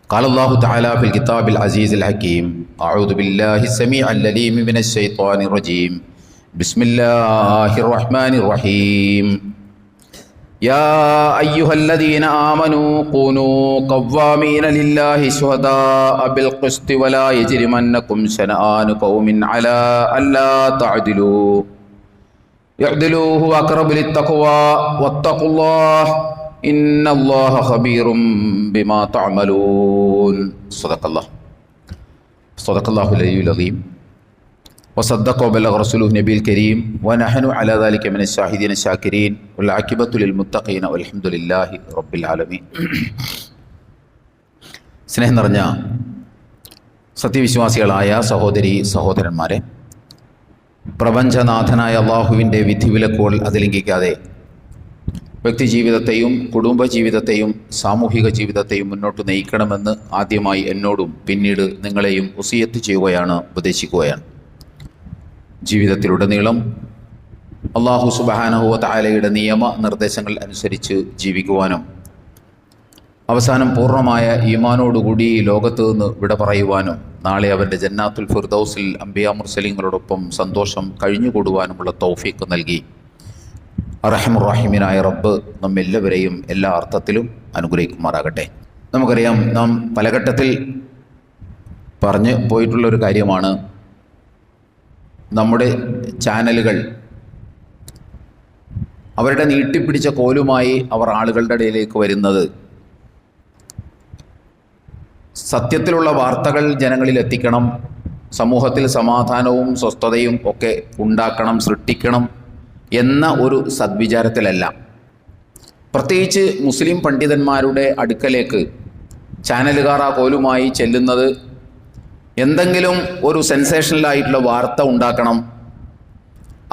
قال الله تعالى في الكتاب العزيز الحكيم أعوذ بالله السميع العليم من الشيطان الرجيم بسم الله الرحمن الرحيم يا أيها الذين آمنوا كونوا قوامين لله شهداء بالقسط ولا يجرمنكم شنآن قوم على ألا تعدلوا اعدلوا هو أقرب للتقوى واتقوا الله إن الله خبير بما تعملون صدق الله العلي العظيم وصدق وبلغ رسوله النبي الكريم ونحن على ذلك من الشاهدين الشاكرين والعاقبة للمتقين والحمد لله رب العالمين. സ്നേഹം നിറഞ്ഞ സത്യവിശ്വാസികളായ സഹോദരി സഹോദരന്മാരെ, പ്രപഞ്ചനാഥനായ അള്ളാഹുവിൻ്റെ വിധിവിലക്കുകൾ അതിലംഘിക്കാതെ വ്യക്തിജീവിതത്തെയും കുടുംബജീവിതത്തെയും സാമൂഹിക ജീവിതത്തെയും മുന്നോട്ട് നയിക്കണമെന്ന് ആദ്യമായി എന്നോടും പിന്നീട് നിങ്ങളെയും വസിയത്ത് ചെയ്യുകയാണ്, ഉപദേശിക്കുകയാണ്. ജീവിതത്തിലുടനീളം അള്ളാഹു സുബ്ഹാനഹു വ തആലയുടെ നിയമ നിർദ്ദേശങ്ങൾ അനുസരിച്ച് ജീവിക്കുവാനും അവസാനം പൂർണ്ണമായ ഈമാനോടുകൂടി ലോകത്ത് നിന്ന് വിട പറയുവാനും നാളെ അവൻ്റെ ജന്നാത്തുൽ ഫിർദൗസിൽ അംബിയാ മുർസലീങ്ങളോടൊപ്പം സന്തോഷം കഴിഞ്ഞുകൂടുവാനുമുള്ള തൗഫീഖ് നൽകി അർഹമുർ-റഹീമീനായ റബ്ബ് നമ്മെല്ലാവരെയും എല്ലാ അർത്ഥത്തിലും അനുഗ്രഹിക്കുമാറാകട്ടെ. നമുക്കറിയാം, നാം പല ഘട്ടത്തിൽ പറഞ്ഞു പോയിട്ടുള്ളൊരു കാര്യമാണ്, നമ്മുടെ ചാനലുകൾ അവരുടെ നീട്ടിപ്പിടിച്ച കോലുമായി അവർ ആളുകളുടെ ഇടയിലേക്ക് വരുന്നത് സത്യത്തിലുള്ള വാർത്തകൾ ജനങ്ങളിൽ എത്തിക്കണം, സമൂഹത്തിൽ സമാധാനവും സ്വസ്ഥതയും ഒക്കെ ഉണ്ടാക്കണം, സൃഷ്ടിക്കണം എന്ന ഒരു സദ്വിചാരത്തിലല്ല. പ്രത്യേകിച്ച് മുസ്ലിം പണ്ഡിതന്മാരുടെ അടുക്കലേക്ക് ചാനലുകാർ ആ കോലുമായി ചെല്ലുന്നത് എന്തെങ്കിലും ഒരു സെൻസേഷണലായിട്ടുള്ള വാർത്ത ഉണ്ടാക്കണം,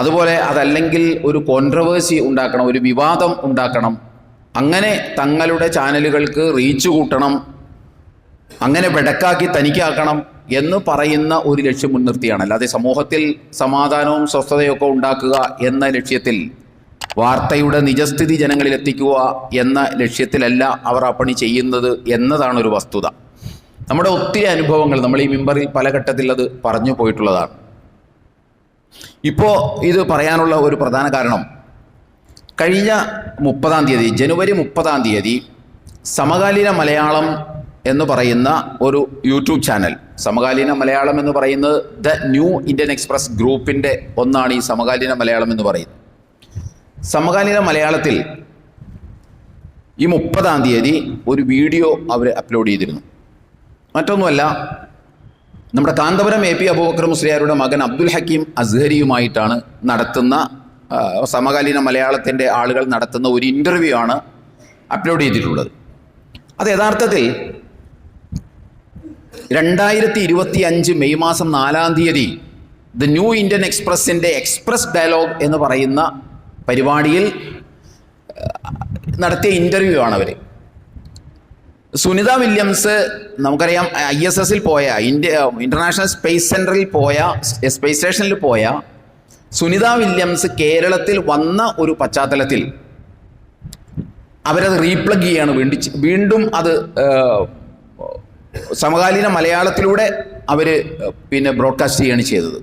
അതുപോലെ അതല്ലെങ്കിൽ ഒരു കോൺട്രവേഴ്സി ഉണ്ടാക്കണം, ഒരു വിവാദം ഉണ്ടാക്കണം, അങ്ങനെ തങ്ങളുടെ ചാനലുകൾക്ക് റീച്ച് കൂട്ടണം, അങ്ങനെ വെടക്കാക്കി തനിക്കാക്കണം എന്ന് പറയുന്ന ഒരു ലക്ഷ്യം മുൻനിർത്തിയാണ്. അല്ലാതെ സമൂഹത്തിൽ സമാധാനവും സ്വസ്ഥതയൊക്കെ ഉണ്ടാക്കുക എന്ന ലക്ഷ്യത്തിൽ, വാർത്തയുടെ നിജസ്ഥിതി ജനങ്ങളിൽ എത്തിക്കുക എന്ന ലക്ഷ്യത്തിലല്ല അവർ ആ പണി ചെയ്യുന്നത് എന്നതാണ് ഒരു വസ്തുത. നമ്മുടെ ഒത്തിരി അനുഭവങ്ങൾ നമ്മൾ ഈ മിമ്പറിൽ പല ഘട്ടത്തിൽ അത് പറഞ്ഞു പോയിട്ടുള്ളതാണ്. ഇപ്പോൾ ഇത് പറയാനുള്ള ഒരു പ്രധാന കാരണം, കഴിഞ്ഞ 30-ാം തീയതി, ജനുവരി 30-ാം തീയതി സമകാലീന മലയാളം എന്ന് പറയുന്ന ഒരു യൂട്യൂബ് ചാനൽ, സമകാലീന മലയാളം എന്ന് പറയുന്നത് ദ ന്യൂ ഇന്ത്യൻ എക്സ്പ്രസ് ഗ്രൂപ്പിൻ്റെ ഒന്നാണ് ഈ സമകാലീന മലയാളം എന്ന് പറയുന്നത്. സമകാലീന മലയാളത്തിൽ ഈ 30-ാം തീയതി ഒരു വീഡിയോ അവർ അപ്ലോഡ് ചെയ്തിരുന്നു. മറ്റൊന്നുമല്ല, നമ്മുടെ കാന്തപുരം AP അബൂബക്കർ മുസ്ലിയാരുടെ മകൻ അബ്ദുൽ ഹക്കീം അസ്ഹരിയുമായിട്ടാണ് നടത്തുന്ന, സമകാലീന മലയാളത്തിൻ്റെ ആളുകൾ നടത്തുന്ന ഒരു ഇൻ്റർവ്യൂ ആണ് അപ്ലോഡ് ചെയ്തിട്ടുള്ളത്. അത് യഥാർത്ഥത്തിൽ 2025 മെയ് മാസം 4-ാം തീയതി ദ ന്യൂ ഇന്ത്യൻ എക്സ്പ്രസിൻ്റെ എക്സ്പ്രസ് ഡയലോഗ് എന്ന് പറയുന്ന പരിപാടിയിൽ നടത്തിയ ഇൻ്റർവ്യൂ ആണ് അവർ. സുനിത വില്യംസ്, നമുക്കറിയാം, ISS-ൽ പോയ, ഇൻ്റർനാഷണൽ സ്പേസ് സെൻറ്ററിൽ പോയ, സ്പേസ് സ്റ്റേഷനിൽ പോയ സുനിത വില്യംസ് കേരളത്തിൽ വന്ന ഒരു പശ്ചാത്തലത്തിൽ അവരത് റീപ്ലഗ് ചെയ്യാണ്, വീണ്ടും അത് സമകാലീന മലയാളത്തിലൂടെ അവർ ബ്രോഡ്കാസ്റ്റ് ചെയ്യുകയാണ് ചെയ്തത്.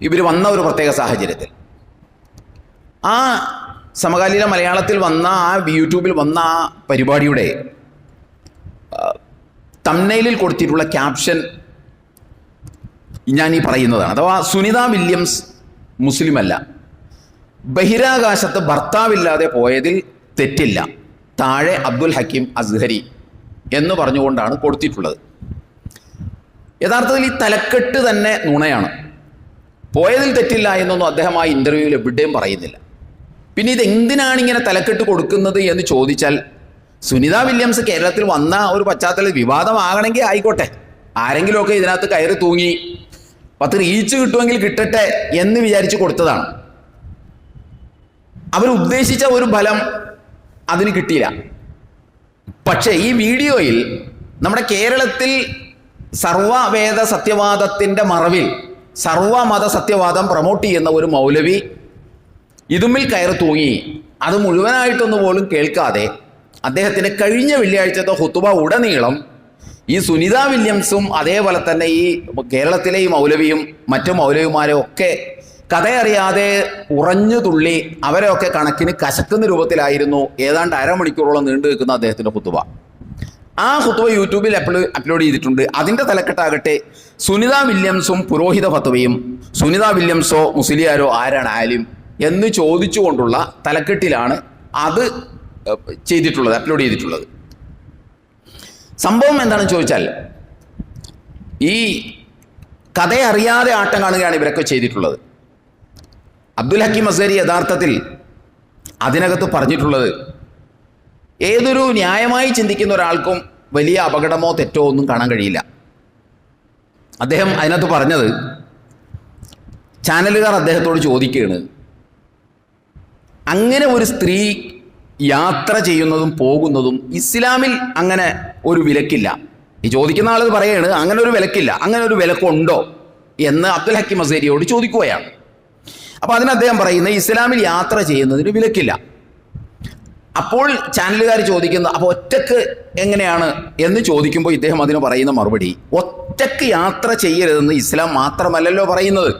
ഇവർ വന്ന ഒരു പ്രത്യേക സാഹചര്യത്തിൽ ആ സമകാലീന മലയാളത്തിൽ വന്ന, ആ യൂട്യൂബിൽ വന്ന ആ പരിപാടിയുടെ തംബ്നെയിലിൽ കൊടുത്തിട്ടുള്ള ക്യാപ്ഷൻ ഞാൻ ഈ പറയുന്നതാണ്. അഥവാ സുനിത വില്യംസ് മുസ്ലിമല്ല, ബഹിരാകാശത്ത് ഭർത്താവില്ലാതെ പോയതിൽ തെറ്റില്ല, താഴെ അബ്ദുൽ ഹക്കീം അസ്ഹരി എന്ന് പറഞ്ഞുകൊണ്ടാണ് കൊടുത്തിട്ടുള്ളത്. യഥാർത്ഥത്തിൽ ഈ തലക്കെട്ട് തന്നെ നുണയാണ്. പോയതിൽ തെറ്റില്ല എന്നൊന്നും അദ്ദേഹം ആ ഇൻ്റർവ്യൂവിൽ എവിടെയും പറയുന്നില്ല. പിന്നെ ഇതെന്തിനാണ് ഇങ്ങനെ തലക്കെട്ട് കൊടുക്കുന്നത് എന്ന് ചോദിച്ചാൽ, സുനിത വില്യംസ് കേരളത്തിൽ വന്ന ഒരു പശ്ചാത്തലത്തിൽ വിവാദമാകണമെങ്കിൽ ആയിക്കോട്ടെ, ആരെങ്കിലുമൊക്കെ ഇതിനകത്ത് കയറി തൂങ്ങി 10 റീച്ച് കിട്ടുമെങ്കിൽ കിട്ടട്ടെ എന്ന് വിചാരിച്ച് കൊടുത്തതാണ്. അവരുദ്ദേശിച്ച ഒരു ഫലം അതിന് കിട്ടിയില്ല. പക്ഷേ ഈ വീഡിയോയിൽ നമ്മുടെ കേരളത്തിൽ സർവവേദ സത്യവാദത്തിൻ്റെ മറവിൽ സർവമത സത്യവാദം പ്രൊമോട്ട് ചെയ്യുന്ന ഒരു മൗലവി ഇതുമ്മിൽ കയറി തൂങ്ങി അത് മുഴുവനായിട്ടൊന്നു പോലും കേൾക്കാതെ അദ്ദേഹത്തിൻ്റെ കഴിഞ്ഞ വെള്ളിയാഴ്ചത്തെ ഖുതുബ ഉടനീളം ഈ സുനിത വില്യംസും അതേപോലെ തന്നെ ഈ കേരളത്തിലെ ഈ മൗലവിയും മറ്റു മൗലവിമാരും ഒക്കെ കഥയറിയാതെ ഉറഞ്ഞു തുള്ളി അവരെയൊക്കെ കണക്കിന് കശക്കുന്ന രൂപത്തിലായിരുന്നു ഏതാണ്ട് അരമണിക്കൂറോളം നീണ്ടു നിൽക്കുന്ന അദ്ദേഹത്തിൻ്റെ ഖുതുബ. ആ ഖുതുബ യൂട്യൂബിൽ അപ്ലോഡ് ചെയ്തിട്ടുണ്ട്. അതിൻ്റെ തലക്കെട്ടാകട്ടെ സുനിത വില്യംസും പുരോഹിത ഫത്വയും, സുനിത വില്യംസോ മുസ്ലിയാരോ ആരാണ് ആലിം എന്ന് ചോദിച്ചുകൊണ്ടുള്ള തലക്കെട്ടിലാണ് അത് ചെയ്തിട്ടുള്ളത്, അപ്ലോഡ് ചെയ്തിട്ടുള്ളത്. സംഭവം എന്താണെന്ന് ചോദിച്ചാൽ ഈ കഥയറിയാതെ ആട്ടം കാണുകയാണ് ഇവരൊക്കെ ചെയ്തിട്ടുള്ളത്. അബ്ദുൽ ഹക്കീം അസ്ഹരി യഥാർത്ഥത്തിൽ അതിനകത്ത് പറഞ്ഞിട്ടുള്ളത് ഏതൊരു ന്യായമായി ചിന്തിക്കുന്ന ഒരാൾക്കും വലിയ അപകടമോ തെറ്റോ ഒന്നും കാണാൻ കഴിയില്ല. അദ്ദേഹം അതിനകത്ത് പറഞ്ഞത്, ചാനലുകാർ അദ്ദേഹത്തോട് ചോദിക്കുകയാണ്, അങ്ങനെ ഒരു സ്ത്രീ യാത്ര ചെയ്യുന്നതും പോകുന്നതും ഇസ്ലാമിൽ അങ്ങനെ ഒരു വിലക്കില്ല. ഈ ചോദിക്കുന്ന ആൾ പറയുകയാണ് അങ്ങനെ ഒരു വിലക്കില്ല, അങ്ങനെ ഒരു വിലക്കുണ്ടോ എന്ന് അബ്ദുൽ ഹക്കീം അസ്ഹരിയോട് ചോദിക്കുകയാണ്. അപ്പോൾ അതിന് അദ്ദേഹം പറയുന്നത് ഇസ്ലാമിൽ യാത്ര ചെയ്യുന്നതിന് വിലക്കില്ല. അപ്പോൾ ചാനലുകാർ ചോദിക്കുന്ന അപ്പോൾ ഒറ്റക്ക് എങ്ങനെയാണ് എന്ന് ചോദിക്കുമ്പോൾ ഇദ്ദേഹം അതിന് പറയുന്ന മറുപടി, ഒറ്റക്ക് യാത്ര ചെയ്യരുതെന്ന് ഇസ്ലാം മാത്രമല്ലല്ലോ പറയുന്നത്.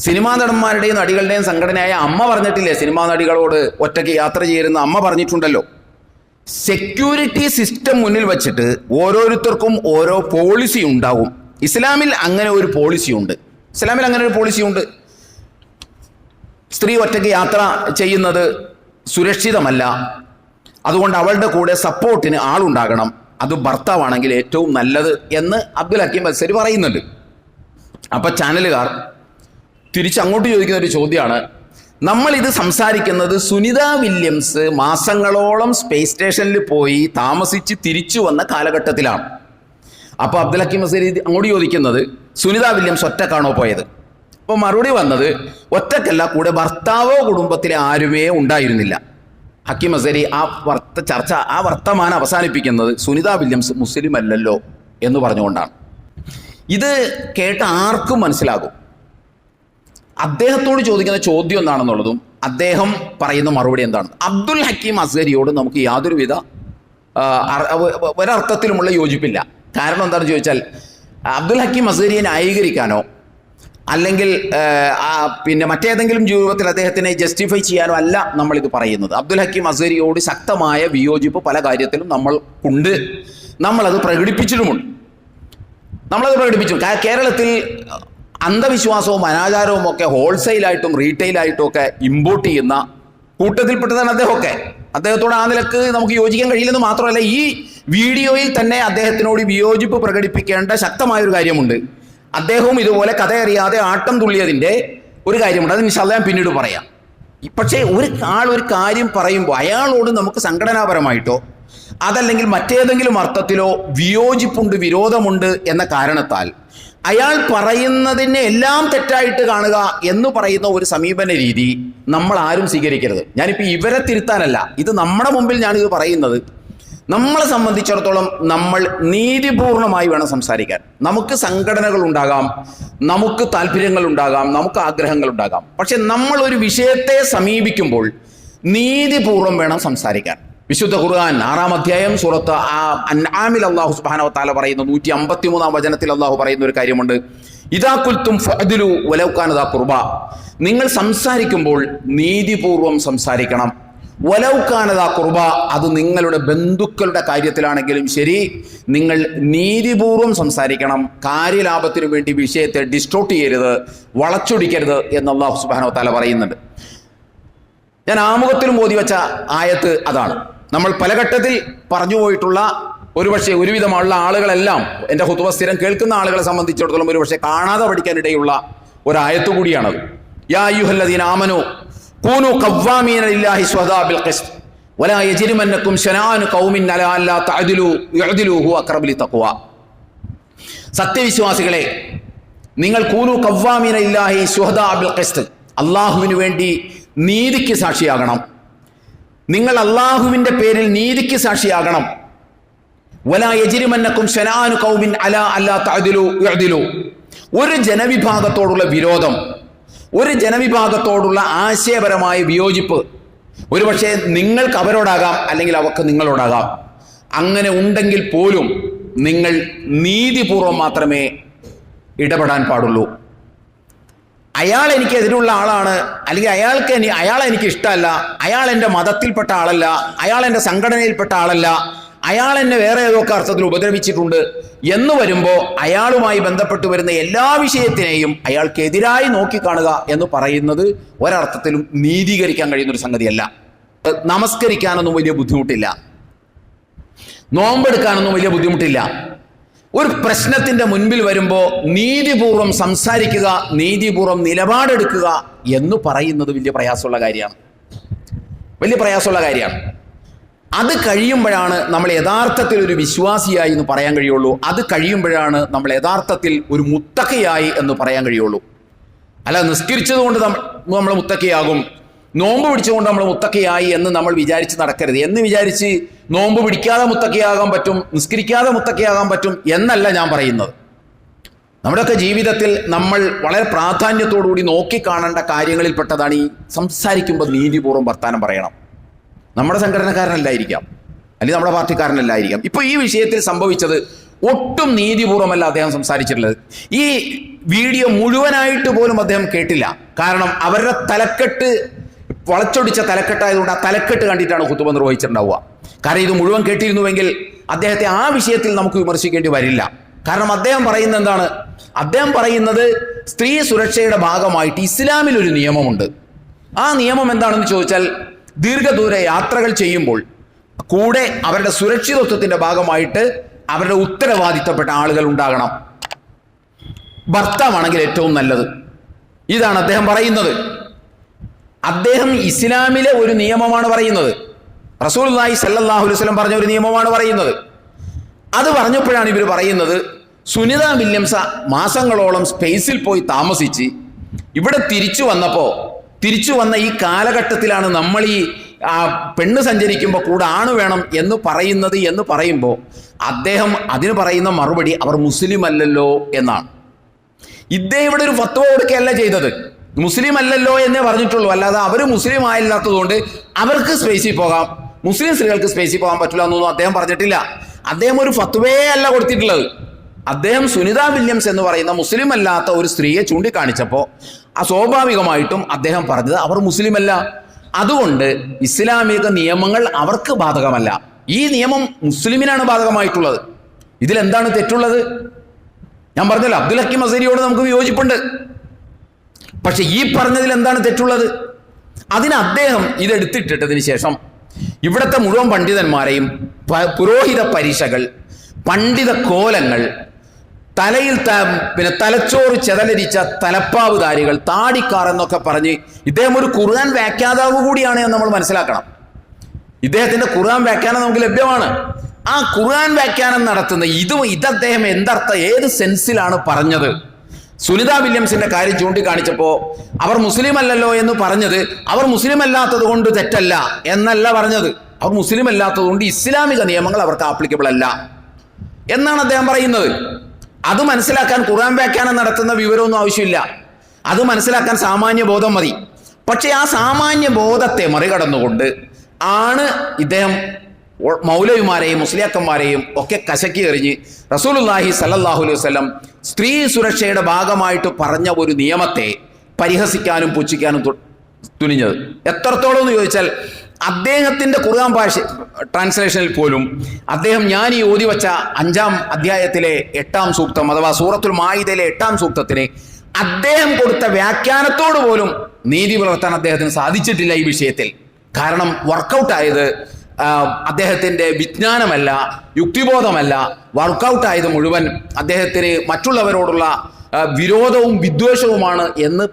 സിനിമാ നടന്മാരുടെയും നടികളുടെയും സംഘടനയായ അമ്മ പറഞ്ഞിട്ടില്ലേ സിനിമാ നടികളോട് ഒറ്റയ്ക്ക് യാത്ര ചെയ്യരുതെന്ന് അമ്മ പറഞ്ഞിട്ടുണ്ടല്ലോ. സെക്യൂരിറ്റി സിസ്റ്റം മുന്നിൽ വച്ചിട്ട് ഓരോരുത്തർക്കും ഓരോ പോളിസി ഉണ്ടാവും. ഇസ്ലാമിൽ അങ്ങനെ ഒരു പോളിസിയുണ്ട്. സ്ത്രീ ഒറ്റയ്ക്ക് യാത്ര ചെയ്യുന്നത് സുരക്ഷിതമല്ല, അതുകൊണ്ട് അവളുടെ കൂടെ സപ്പോർട്ടിന് ആളുണ്ടാകണം, അത് ഭർത്താവാണെങ്കിൽ ഏറ്റവും നല്ലത് എന്ന് അബ്ദുൽ ഹക്കീം അസ്ഹരി പറയുന്നുണ്ട്. അപ്പം ചാനലുകാർ തിരിച്ചങ്ങോട്ട് ചോദിക്കുന്ന ഒരു ചോദ്യമാണ്, നമ്മളിത് സംസാരിക്കുന്നത് സുനിത വില്യംസ് മാസങ്ങളോളം സ്പേസ് സ്റ്റേഷനിൽ പോയി താമസിച്ച് തിരിച്ചു വന്ന കാലഘട്ടത്തിലാണ്. അപ്പോൾ അബ്ദുൽ ഹക്കീം അസ്ഹരി അങ്ങോട്ട് ചോദിക്കുന്നത് സുനിത വില്യംസ് ഒറ്റക്കാണോ പോയത്? അപ്പോൾ മറുപടി വന്നത് ഒറ്റക്കല്ല, കൂടെ ഭർത്താവോ കുടുംബത്തിലെ ആരുമേ ഉണ്ടായിരുന്നില്ല. ഹക്കീം അസ്ഹരി ആ വർത്തമാനം അവസാനിപ്പിക്കുന്നത് സുനിത വില്യംസ് മുസ്ലിം അല്ലല്ലോ എന്ന് പറഞ്ഞുകൊണ്ടാണ്. ഇത് കേട്ട ആർക്കും മനസ്സിലാകും അദ്ദേഹത്തോട് ചോദിക്കുന്ന ചോദ്യം എന്താണെന്നുള്ളതും അദ്ദേഹം പറയുന്ന മറുപടി എന്താണെന്ന്. അബ്ദുൽ ഹക്കീം അസ്ഹരിയോട് നമുക്ക് യാതൊരുവിധ ഒരർത്ഥത്തിലുമുള്ള യോജിപ്പില്ല. കാരണം എന്താണെന്ന് ചോദിച്ചാൽ അബ്ദുൽ ഹക്കീം അസ്ഹരിയെ ന്യായീകരിക്കാനോ അല്ലെങ്കിൽ പിന്നെ മറ്റേതെങ്കിലും രൂപത്തിൽ അദ്ദേഹത്തിനെ ജസ്റ്റിഫൈ ചെയ്യാനോ അല്ല നമ്മളിത് പറയുന്നത്. അബ്ദുൽ ഹക്കീം അസ്ഹരിയോട് ശക്തമായ വിയോജിപ്പ് പല കാര്യത്തിലും നമ്മൾക്കുണ്ട്, നമ്മളത് പ്രകടിപ്പിച്ചിട്ടുമുണ്ട്. കേരളത്തിൽ അന്ധവിശ്വാസവും അനാചാരവും ഒക്കെ ഹോൾസെയിലായിട്ടും റീറ്റെയിലായിട്ടും ഒക്കെ ഇമ്പോർട്ട് ചെയ്യുന്ന കൂട്ടത്തിൽപ്പെട്ടതാണ് അദ്ദേഹമൊക്കെ. അദ്ദേഹത്തോട് ആ നിലക്ക് നമുക്ക് യോജിക്കാൻ കഴിയില്ലെന്ന് മാത്രമല്ല, ഈ വീഡിയോയിൽ തന്നെ അദ്ദേഹത്തിനോട് വിയോജിപ്പ് പ്രകടിപ്പിക്കേണ്ട ശക്തമായൊരു കാര്യമുണ്ട്. അദ്ദേഹവും ഇതുപോലെ കഥയറിയാതെ ആട്ടം തുള്ളിയതിൻ്റെ ഒരു കാര്യമുണ്ട്. അത് ഇൻഷാ അല്ലാഹ് ഞാൻ പിന്നീട് പറയാം. പക്ഷേ ഒരു കാര്യം പറയുമ്പോൾ അയാളോട് നമുക്ക് സംഘടനാപരമായിട്ടോ അതല്ലെങ്കിൽ മറ്റേതെങ്കിലും അർത്ഥത്തിലോ വിയോജിപ്പുണ്ട്, വിരോധമുണ്ട് എന്ന കാരണത്താൽ അയാൾ പറയുന്നതിനെ എല്ലാം തെറ്റായിട്ട് കാണുക എന്ന് പറയുന്ന ഒരു സമീപന രീതി നമ്മൾ ആരും സ്വീകരിക്കരുത്. ഞാനിപ്പോൾ ഇവരെ തിരുത്താനല്ല, ഇത് നമ്മുടെ മുമ്പിൽ ഞാനിത് പറയുന്നത്. നമ്മളെ സംബന്ധിച്ചിടത്തോളം നമ്മൾ നീതിപൂർണമായി വേണം സംസാരിക്കാൻ. നമുക്ക് സംഘടനകൾ ഉണ്ടാകാം, നമുക്ക് താല്പര്യങ്ങൾ ഉണ്ടാകാം, നമുക്ക് ആഗ്രഹങ്ങൾ ഉണ്ടാകാം. പക്ഷെ നമ്മൾ ഒരു വിഷയത്തെ സമീപിക്കുമ്പോൾ നീതിപൂർവം വേണം സംസാരിക്കാൻ. വിശുദ്ധ ഖുർആൻ 6-ാം അധ്യായം സൂറത്ത് അൻആമിൽ അല്ലാഹു സുബ്ഹാനഹു വ തആല പറയുന്നു, 153-ാം വചനത്തിൽ അല്ലാഹു പറയുന്ന ഒരു കാര്യമുണ്ട്, ഇദാ ഖുൽതും ഫഅദ്ലു വലൗ കാന ദാ ഖുർബ. നിങ്ങൾ സംസാരിക്കുമ്പോൾ നീതിപൂർവം സംസാരിക്കണം. വലൗ കാന ദാ ഖുർബ, അത് നിങ്ങളുടെ ബന്ധുക്കളുടെ കാര്യത്തിലാണെങ്കിലും ശരി, നിങ്ങൾ നീതിപൂർവം സംസാരിക്കണം. കാര്യലാഭത്തിനു വേണ്ടി വിഷയത്തെ ഡിസ്റ്റോർട്ട് ചെയ്യരുത്, വളച്ചൊടിക്കരുത് എന്ന് അല്ലാഹു സുബ്ഹാനഹു വ തആല പറയുന്നുണ്ട്. ഞാൻ ആമുഖത്തിലും ഓതി വെച്ച ആയത്ത് അതാണ്. നമ്മൾ പല ഘട്ടത്തിൽ പറഞ്ഞു പോയിട്ടുള്ള, ഒരുപക്ഷെ ഒരുവിധമുള്ള ആളുകളെല്ലാം എൻ്റെ ഖുതുബ സ്ഥിരം കേൾക്കുന്ന ആളുകളെ സംബന്ധിച്ചിടത്തോളം ഒരുപക്ഷെ കാണാതെ പഠിക്കാനിടയുള്ള ഒരായത്ത് കൂടിയാണത്. യാ അയ്യുഹല്ലദീന ആമനൂ കൂനൂ ഖവ്വാമീന ലില്ലാഹി ശുഹദാ ബിൽ ഖിസ്ത് വലാ യജ്രിമന്നകും ശനാഅനു ഖൗമിൻ അലാ അല്ലാ തഅദിലു യഅദിലു ഹുവ അഖറബു ലിത്തഖ്വ. സത്യവിശ്വാസികളെ, നിങ്ങൾ കൂനൂ ഖവ്വാമീന ലില്ലാഹി ശുഹദാ ബിൽ ഖിസ്ത്, അല്ലാഹുവിന് വേണ്ടി നീതിക്ക് സാക്ഷിയാകണം. നിങ്ങൾ അള്ളാഹുവിൻ്റെ പേരിൽ നീതിക്ക് സാക്ഷിയാകണം. വലാ യജ്രിമന്നകും ശനാഅനു ഖൗമിൻ അലാ അല്ലാ തഅദിലു യഅദിലു. ഒരു ജനവിഭാഗത്തോടുള്ള വിരോധം, ഒരു ജനവിഭാഗത്തോടുള്ള ആശയപരമായ വിയോജിപ്പ്, ഒരുപക്ഷെ നിങ്ങൾക്ക് അവരോടാകാം, അല്ലെങ്കിൽ അവർക്ക് നിങ്ങളോടാകാം. അങ്ങനെ ഉണ്ടെങ്കിൽ പോലും നിങ്ങൾ നീതിപൂർവം മാത്രമേ ഇടപെടാൻ പാടുള്ളൂ. അയാൾ എനിക്ക് എതിരുള്ള ആളാണ്, അല്ലെങ്കിൽ അയാളെ എനിക്ക് ഇഷ്ടമല്ല, അയാൾ എൻ്റെ മതത്തിൽപ്പെട്ട ആളല്ല, അയാൾ എൻ്റെ സംഘടനയിൽപ്പെട്ട ആളല്ല, അയാൾ എന്നെ വേറെ ഏതൊക്കെ അർത്ഥത്തിൽ ഉപദ്രവിച്ചിട്ടുണ്ട് എന്ന് വരുമ്പോൾ അയാളുമായി ബന്ധപ്പെട്ട് വരുന്ന എല്ലാ വിഷയത്തിനെയും അയാൾക്കെതിരായി നോക്കിക്കാണുക എന്ന് പറയുന്നത് ഒരർത്ഥത്തിലും നീതീകരിക്കാൻ കഴിയുന്നൊരു സംഗതിയല്ല. നമസ്കരിക്കാനൊന്നും വലിയ ബുദ്ധിമുട്ടില്ല, നോമ്പെടുക്കാനൊന്നും വലിയ ബുദ്ധിമുട്ടില്ല. ഒരു പ്രശ്നത്തിന്റെ മുൻപിൽ വരുമ്പോൾ നീതിപൂർവം സംസാരിക്കുക, നീതിപൂർവം നിലപാടെടുക്കുക എന്ന് പറയുന്നത് വലിയ പ്രയാസമുള്ള കാര്യമാണ്. അത് കഴിയുമ്പോഴാണ് നമ്മൾ യഥാർത്ഥത്തിൽ ഒരു വിശ്വാസിയായി എന്ന് പറയാൻ കഴിയുള്ളൂ. അത് കഴിയുമ്പോഴാണ് നമ്മൾ യഥാർത്ഥത്തിൽ ഒരു മുത്തഖിയായി എന്ന് പറയാൻ കഴിയുള്ളൂ. അല്ല, നിസ്കരിച്ചത് കൊണ്ട് നമ്മൾ മുത്തഖിയാകും, നോമ്പ് പിടിച്ചുകൊണ്ട് നമ്മൾ മുത്തഖിയായി എന്ന് നമ്മൾ വിചാരിച്ച് നടക്കരുത്. എന്ന് വിചാരിച്ച് നോമ്പ് പിടിക്കാതെ മുത്തഖിയാകാൻ പറ്റും, നിസ്കരിക്കാതെ മുത്തഖിയാകാൻ പറ്റും എന്നല്ല ഞാൻ പറയുന്നത്. നമ്മുടെയൊക്കെ ജീവിതത്തിൽ നമ്മൾ വളരെ പ്രാധാന്യത്തോടുകൂടി നോക്കിക്കാണേണ്ട കാര്യങ്ങളിൽപ്പെട്ടതാണ് ഈ സംസാരിക്കുമ്പോൾ നീതിപൂർവ്വം വർത്താനം പറയണം. നമ്മുടെ സംഘടനക്കാരനല്ലായിരിക്കാം, അല്ലെങ്കിൽ നമ്മുടെ പാർട്ടിക്കാരനല്ലായിരിക്കാം. ഇപ്പോൾ ഈ വിഷയത്തിൽ സംഭവിച്ചത് ഒട്ടും നീതിപൂർവ്വമല്ല അദ്ദേഹം സംസാരിച്ചിട്ടുള്ളത്. ഈ വീഡിയോ മുഴുവനായിട്ട് പോലും അദ്ദേഹം കേട്ടില്ല. കാരണം അവരുടെ തലക്കെട്ട് വളച്ചൊടിച്ച തലക്കെട്ടായതുകൊണ്ട് ആ തലക്കെട്ട് കണ്ടിട്ടാണ് ഖുതുബ നിർവഹിച്ചിട്ടുണ്ടാവുക. കാരണം ഇത് മുഴുവൻ കേട്ടിരുന്നുവെങ്കിൽ അദ്ദേഹത്തെ ആ വിഷയത്തിൽ നമുക്ക് വിമർശിക്കേണ്ടി വരില്ല. കാരണം അദ്ദേഹം പറയുന്നത് എന്താണ്? അദ്ദേഹം പറയുന്നത് സ്ത്രീ സുരക്ഷയുടെ ഭാഗമായിട്ട് ഇസ്ലാമിൽ ഒരു നിയമമുണ്ട്. ആ നിയമം എന്താണെന്ന് ചോദിച്ചാൽ, ദീർഘദൂര യാത്രകൾ ചെയ്യുമ്പോൾ കൂടെ അവരുടെ സുരക്ഷിതത്വത്തിന്റെ ഭാഗമായിട്ട് അവരുടെ ഉത്തരവാദിത്തപ്പെട്ട ആളുകൾ ഉണ്ടാകണം. ഭർത്താവാണെങ്കിൽ ഏറ്റവും നല്ലത്. ഇതാണ് അദ്ദേഹം പറയുന്നത്. അദ്ദേഹം ഇസ്ലാമിലെ ഒരു നിയമമാണ് പറയുന്നത്. റസൂലുള്ളാഹി സ്വല്ലല്ലാഹു അലൈഹി വസല്ലം പറഞ്ഞ ഒരു നിയമമാണ് പറയുന്നത്. അത് പറഞ്ഞപ്പോഴാണ് ഇവർ പറയുന്നത്, സുനിത വില്യംസ് മാസങ്ങളോളം സ്പേസിൽ പോയി താമസിച്ച് ഇവിടെ തിരിച്ചു വന്ന ഈ കാലഘട്ടത്തിലാണ് നമ്മൾ ഈ പെണ്ണ് സഞ്ചരിക്കുമ്പോൾ കൂടെ ആണ് വേണം എന്ന് പറയുമ്പോൾ അദ്ദേഹം അതിന് പറയുന്ന മറുപടി അവർ മുസ്ലിം അല്ലല്ലോ എന്നാണ്. ഇദ്ദേഹം ഇവിടെ ഒരു ഫത്വ കൊടുക്കുകയല്ല ചെയ്തത്. മുസ്ലിം അല്ലല്ലോ എന്നേ പറഞ്ഞിട്ടുള്ളൂ, അല്ലാതെ അവർ മുസ്ലിം ആയില്ലാത്തതുകൊണ്ട് അവർക്ക് സ്പേസിൽ പോകാം, മുസ്ലിം സ്ത്രീകൾക്ക് സ്പേസിൽ പോകാൻ പറ്റില്ല എന്നൊന്നും അദ്ദേഹം പറഞ്ഞിട്ടില്ല. അദ്ദേഹം ഒരു ഫത്വേ അല്ല കൊടുത്തിട്ടുള്ളത്. അദ്ദേഹം സുനിത വില്യംസ് എന്ന് പറയുന്ന മുസ്ലിം അല്ലാത്ത ഒരു സ്ത്രീയെ ചൂണ്ടിക്കാണിച്ചപ്പോൾ സ്വാഭാവികമായിട്ടും അദ്ദേഹം പറഞ്ഞത് അവർ മുസ്ലിം അല്ല, അതുകൊണ്ട് ഇസ്ലാമിക നിയമങ്ങൾ അവർക്ക് ബാധകമല്ല. ഈ നിയമം മുസ്ലിമിനാണ് ബാധകമായിട്ടുള്ളത്. ഇതിലെന്താണ് തെറ്റുള്ളത്? ഞാൻ പറഞ്ഞല്ലോ, അബ്ദുൽ ഹക്കീം അസരിയോട് നമുക്ക് വിയോജിപ്പുണ്ട്. പക്ഷെ ഈ പറഞ്ഞതിൽ എന്താണ് തെറ്റുള്ളത്? അതിന് അദ്ദേഹം ഇതെടുത്തിട്ടതിന് ശേഷം ഇവിടുത്തെ മുഴുവൻ പണ്ഡിതന്മാരെയും പുരോഹിത പരീക്ഷകൾ, പണ്ഡിത കോലങ്ങൾ, തലയിൽ തലച്ചോറ് ചെതലരിച്ച തലപ്പാവുധാരികൾ, താടിക്കാർ എന്നൊക്കെ പറഞ്ഞ് ഇദ്ദേഹം ഒരു ഖുർആൻ വ്യാഖ്യാതാവ് കൂടിയാണ് എന്ന് നമ്മൾ മനസ്സിലാക്കണം. ഇദ്ദേഹത്തിന്റെ ഖുർആൻ വ്യാഖ്യാനം നമുക്ക് ലഭ്യമാണ്. ആ ഖുർആൻ വ്യാഖ്യാനം നടത്തുന്ന ഇതദ്ദേഹം ഏത് സെൻസിലാണ് പറഞ്ഞത്? സുനിത വില്യംസിന്റെ കാര്യം ചൂണ്ടിക്കാണിച്ചപ്പോൾ അവർ മുസ്ലിം അല്ലല്ലോ എന്ന് പറഞ്ഞത് അവർ മുസ്ലിം അല്ലാത്തത് കൊണ്ട് തെറ്റല്ല എന്നല്ല പറഞ്ഞത്. അവർ മുസ്ലിം അല്ലാത്തത് കൊണ്ട് ഇസ്ലാമിക നിയമങ്ങൾ അവർക്ക് ആപ്ലിക്കബിൾ അല്ല എന്നാണ് അദ്ദേഹം പറയുന്നത്. അത് മനസ്സിലാക്കാൻ ഖുർആൻ വ്യാഖ്യാനം നടത്തുന്ന വിവരമൊന്നും ആവശ്യമില്ല. അത് മനസ്സിലാക്കാൻ സാമാന്യ ബോധം മതി. പക്ഷേ ആ സാമാന്യ ബോധത്തെ മറികടന്നുകൊണ്ട് ആണ് ഇദ്ദേഹം മൗലവിമാരെയും മുസ്ലിയാക്കന്മാരെയും ഒക്കെ കശക്കി എറിഞ്ഞ് റസൂലുള്ളാഹി സ്വല്ലല്ലാഹു അലൈഹി വസല്ലം സ്ത്രീ സുരക്ഷയുടെ ഭാഗമായിട്ട് പറഞ്ഞ ഒരു നിയമത്തെ പരിഹസിക്കാനും പുച്ഛിക്കാനും തുനിഞ്ഞത്. എത്രത്തോളം എന്ന് ചോദിച്ചാൽ, അദ്ദേഹത്തിന്റെ ഖുർആൻ ഭാഷ ട്രാൻസ്ലേഷനിൽ പോലും അദ്ദേഹം ഞാൻ ഈ ഓതി വച്ച 5-ാം അധ്യായത്തിലെ 8-ാം സൂക്തം അഥവാ സൂറത്തുൽ മാഇദയിലെ 8-ാം സൂക്തത്തിന് അദ്ദേഹം കൊടുത്ത വ്യാഖ്യാനത്തോട് പോലും നീതി പുലർത്താൻ അദ്ദേഹത്തിന് സാധിച്ചിട്ടില്ല ഈ വിഷയത്തിൽ. കാരണം വർക്കൗട്ടായത് അദ്ദേഹത്തിന്റെ വിജ്ഞാനമല്ല, യുക്തിബോധമല്ല. വർക്കൗട്ടായത് മുഴുവൻ അദ്ദേഹത്തിന് മറ്റുള്ളവരോടുള്ള വിരോധവും വിദ്വേഷവുമാണ് എന്ന്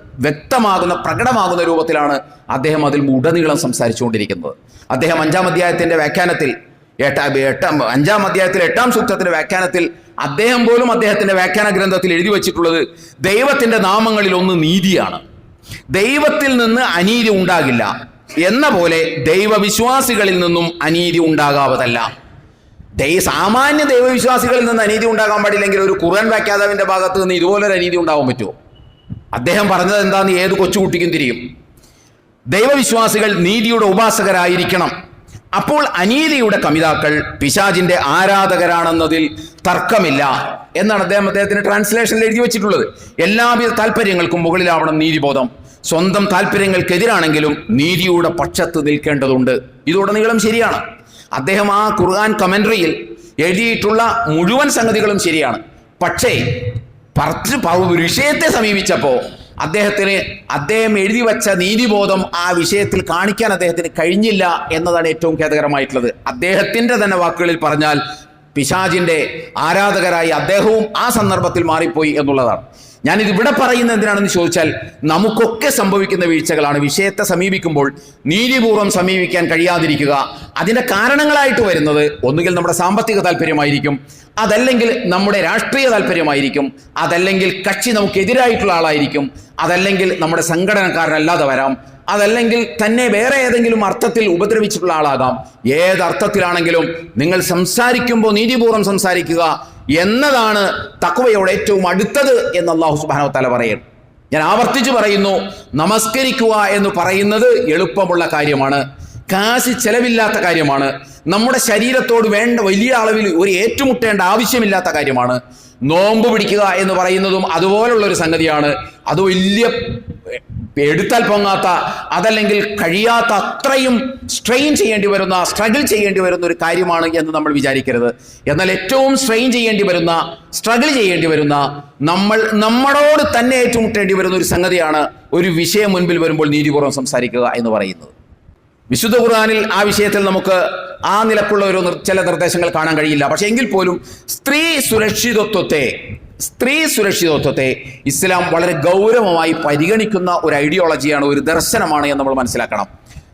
പ്രകടമാകുന്ന രൂപത്തിലാണ് അദ്ദേഹം അതിൽ ഉടനീളം സംസാരിച്ചുകൊണ്ടിരിക്കുന്നത്. അദ്ദേഹം 5-ാം അധ്യായത്തിന്റെ വ്യാഖ്യാനത്തിൽ 5-ാം അധ്യായത്തിലെ 8-ാം സൂക്തത്തിന്റെ വ്യാഖ്യാനത്തിൽ അദ്ദേഹം പോലും അദ്ദേഹത്തിന്റെ വ്യാഖ്യാന ഗ്രന്ഥത്തിൽ എഴുതി വച്ചിട്ടുള്ളത് ദൈവത്തിന്റെ നാമങ്ങളിൽ ഒന്ന് നീതിയാണ്, ദൈവത്തിൽ നിന്ന് അനീതി ഉണ്ടാകില്ല എന്ന പോലെ ദൈവവിശ്വാസികളിൽ നിന്നും അനീതി ഉണ്ടാകാവതല്ല. സാമാന്യ ദൈവവിശ്വാസികളിൽ നിന്ന് അനീതി ഉണ്ടാകാൻ പാടില്ലെങ്കിൽ ഒരു ഖുർആൻ വ്യാഖ്യാതാവിന്റെ ഭാഗത്ത് നിന്ന് ഇതുപോലൊരു അനീതി ഉണ്ടാവാൻ പറ്റുമോ? അദ്ദേഹം പറഞ്ഞത് എന്താന്ന് ഏത് കൊച്ചുകുട്ടിക്കും തിരിയും. ദൈവവിശ്വാസികൾ നീതിയുടെ ഉപാസകരായിരിക്കണം. അപ്പോൾ അനീതിയുടെ കമിതാക്കൾ പിശാചിന്റെ ആരാധകരാണെന്നതിൽ തർക്കമില്ല എന്നാണ് അദ്ദേഹത്തിന്റെ ട്രാൻസ്ലേഷനിൽ എഴുതി വെച്ചിട്ടുള്ളത്. എല്ലാവിധ താല്പര്യങ്ങൾക്കും മുകളിലാവണം നീതിബോധം. സ്വന്തം താല്പര്യങ്ങൾക്കെതിരാണെങ്കിലും നീതിയുടെ പക്ഷത്ത് നിൽക്കേണ്ടതുണ്ട്. ഇതുടനീളം ശരിയാണ്. അദ്ദേഹം ആ ഖുർആൻ കമന്ററിയിൽ എഴുതിയിട്ടുള്ള മുഴുവൻ സംഗതികളും ശരിയാണ്. പക്ഷേ വിഷയത്തെ സമീപിച്ചപ്പോൾ അദ്ദേഹം എഴുതി വച്ച നീതിബോധം ആ വിഷയത്തിൽ കാണിക്കാൻ അദ്ദേഹത്തിന് കഴിഞ്ഞില്ല എന്നതാണ് ഏറ്റവും ഖേദകരമായിട്ടുള്ളത്. അദ്ദേഹത്തിന്റെ തന്നെ വാക്കുകളിൽ പറഞ്ഞാൽ പിശാചിന്റെ ആരാധകരായി അദ്ദേഹവും ആ സന്ദർഭത്തിൽ മാറിപ്പോയി എന്നുള്ളതാണ്. ഞാനിത് ഇവിടെ പറയുന്നത് എന്തിനാണെന്ന് ചോദിച്ചാൽ, നമുക്കൊക്കെ സംഭവിക്കുന്ന വീഴ്ചകളാണ്. വിഷയത്തെ സമീപിക്കുമ്പോൾ നീതിപൂർവ്വം സമീപിക്കാൻ കഴിയാതിരിക്കുക. അതിന്റെ കാരണങ്ങളായിട്ട് വരുന്നത് ഒന്നുകിൽ നമ്മുടെ സാമ്പത്തിക താല്പര്യമായിരിക്കും, അതല്ലെങ്കിൽ നമ്മുടെ രാഷ്ട്രീയ താല്പര്യമായിരിക്കും, അതല്ലെങ്കിൽ കക്ഷി നമുക്കെതിരായിട്ടുള്ള ആളായിരിക്കും, അതല്ലെങ്കിൽ നമ്മുടെ സംഘടനക്കാരനല്ലാതെ വരാം, അതല്ലെങ്കിൽ തന്നെ വേറെ ഏതെങ്കിലും അർത്ഥത്തിൽ ഉപദ്രവിച്ചിട്ടുള്ള ആളാകാം. ഏതർത്ഥത്തിലാണെങ്കിലും നിങ്ങൾ സംസാരിക്കുമ്പോൾ നീതിപൂർവ്വം സംസാരിക്കുക എന്നതാണ് തഖ്വയോട് ഏറ്റവും അടുത്തത് എന്ന് അല്ലാഹു സുബ്ഹാനഹു വ തആല പറയുന്നു. ഞാൻ ആവർത്തിച്ച് പറയുന്നു, നമസ്കരിക്കുക എന്ന് പറയുന്നത് എളുപ്പമുള്ള കാര്യമാണ്, കാശ് ചെലവില്ലാത്ത കാര്യമാണ്, നമ്മുടെ ശരീരത്തോട് വേണ്ട വലിയ അളവിൽ ഒരു ഏറ്റുമുട്ടേണ്ട ആവശ്യമില്ലാത്ത കാര്യമാണ്. നോമ്പ് പിടിക്കുക എന്ന് പറയുന്നതും അതുപോലുള്ള ഒരു സംഗതിയാണ്. അത് വലിയ എടുത്താൽ പൊങ്ങാത്ത, അതല്ലെങ്കിൽ കഴിയാത്ത, അത്രയും സ്ട്രെയിൻ ചെയ്യേണ്ടി വരുന്ന, സ്ട്രഗിൾ ചെയ്യേണ്ടി വരുന്ന ഒരു കാര്യമാണ് എന്ന് നമ്മൾ വിചാരിക്കരുത്. എന്നാൽ ഏറ്റവും സ്ട്രെയിൻ ചെയ്യേണ്ടി വരുന്ന, സ്ട്രഗിൾ ചെയ്യേണ്ടി വരുന്ന, നമ്മളോട് തന്നെ ഏറ്റുമുട്ടേണ്ടി വരുന്ന ഒരു സംഗതിയാണ് ഒരു വിഷയം മുൻപിൽ വരുമ്പോൾ നീതിപൂർവ്വം സംസാരിക്കുക എന്ന് പറയുന്നത്. വിശുദ്ധ ഖുർആനിൽ ആ വിഷയത്തിൽ നമുക്ക് ആ നിലക്കുള്ള ചില നിർദ്ദേശങ്ങൾ കാണാൻ കഴിയില്ല. പക്ഷെ എങ്കിൽ പോലും സ്ത്രീ സുരക്ഷിതത്വത്തെ ഇസ്ലാം വളരെ ഗൗരവമായി പരിഗണിക്കുന്ന ഒരു ഐഡിയോളജിയാണ്, ഒരു ദർശനമാണ് എന്ന് നമ്മൾ മനസ്സിലാക്കണം.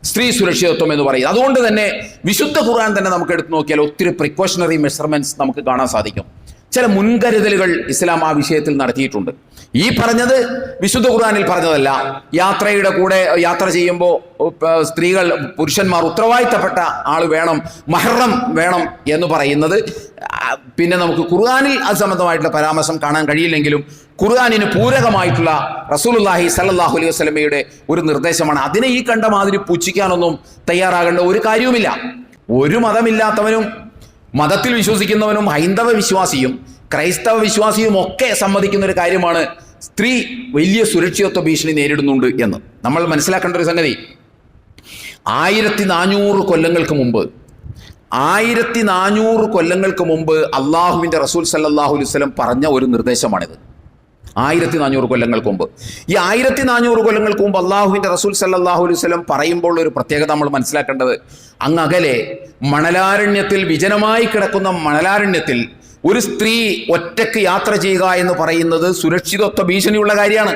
സ്ത്രീ സുരക്ഷിതത്വം എന്ന് പറയുന്നത്. അതുകൊണ്ട് തന്നെ വിശുദ്ധ ഖുർആൻ തന്നെ നമുക്ക് എടുത്തു നോക്കിയാൽ ഒത്തിരി പ്രിക്കോഷണറി മെഷർമെന്റ്സ് നമുക്ക് കാണാൻ സാധിക്കും. ചില മുൻകരുതലുകൾ ഇസ്ലാം ആ വിഷയത്തിൽ നടത്തിയിട്ടുണ്ട്. ഈ പറഞ്ഞത് വിശുദ്ധ ഖുർആനിൽ പറഞ്ഞതല്ല. യാത്രയുടെ കൂടെ യാത്ര ചെയ്യുമ്പോൾ സ്ത്രീകൾ, പുരുഷന്മാർ ഉത്തരവാദിത്തപ്പെട്ട ആൾ വേണം, മഹ്റം വേണം എന്ന് പറയുന്നത് പിന്നെ നമുക്ക് ഖുർആനിൽ അത് സംബന്ധമായിട്ടുള്ള പരാമർശം കാണാൻ കഴിയില്ലെങ്കിലും ഖുർആനിന് പൂരകമായിട്ടുള്ള റസൂലുള്ളാഹി സ്വല്ലല്ലാഹു അലൈഹി വസല്ലമയുടെ ഒരു നിർദ്ദേശമാണ്. അതിനെ ഈ കണ്ട മാതിരി പുച്ഛിക്കാനൊന്നും തയ്യാറാകേണ്ട ഒരു കാര്യവുമില്ല. ഒരു മതമില്ലാത്തവനും മതത്തിൽ വിശ്വസിക്കുന്നവനും ഹൈന്ദവ വിശ്വാസിയും ക്രൈസ്തവ വിശ്വാസിയും ഒക്കെ സമ്മതിക്കുന്ന ഒരു കാര്യമാണ് സ്ത്രീ വലിയ സുരക്ഷിതത്വ ഭീഷണി നേരിടുന്നുണ്ട് എന്ന്. നമ്മൾ മനസ്സിലാക്കേണ്ട ഒരു സംഗതി, 1400 കൊല്ലങ്ങൾക്ക് മുമ്പ് അള്ളാഹുവിൻ്റെ റസൂൽ സല്ലല്ലാഹു അലൈഹി വസല്ലം പറഞ്ഞ ഒരു നിർദ്ദേശമാണിത്. 1400 കൊല്ലങ്ങൾക്ക് മുമ്പ്. ഈ 1400 കൊല്ലങ്ങൾക്ക് മുമ്പ് അള്ളാഹുവിൻ്റെ റസൂൽ സല്ലല്ലാഹു അലൈഹി വസല്ലം പറയുമ്പോൾ ഒരു പ്രത്യേകത നമ്മൾ മനസ്സിലാക്കേണ്ടത്, അങ്ങകലെ മണലാരണ്യത്തിൽ, വിജനമായി കിടക്കുന്ന മണലാരണ്യത്തിൽ ഒരു സ്ത്രീ ഒറ്റയ്ക്ക് യാത്ര ചെയ്യുക എന്ന് പറയുന്നത് സുരക്ഷിതത്വ ഭീഷണിയുള്ള കാര്യമാണ്.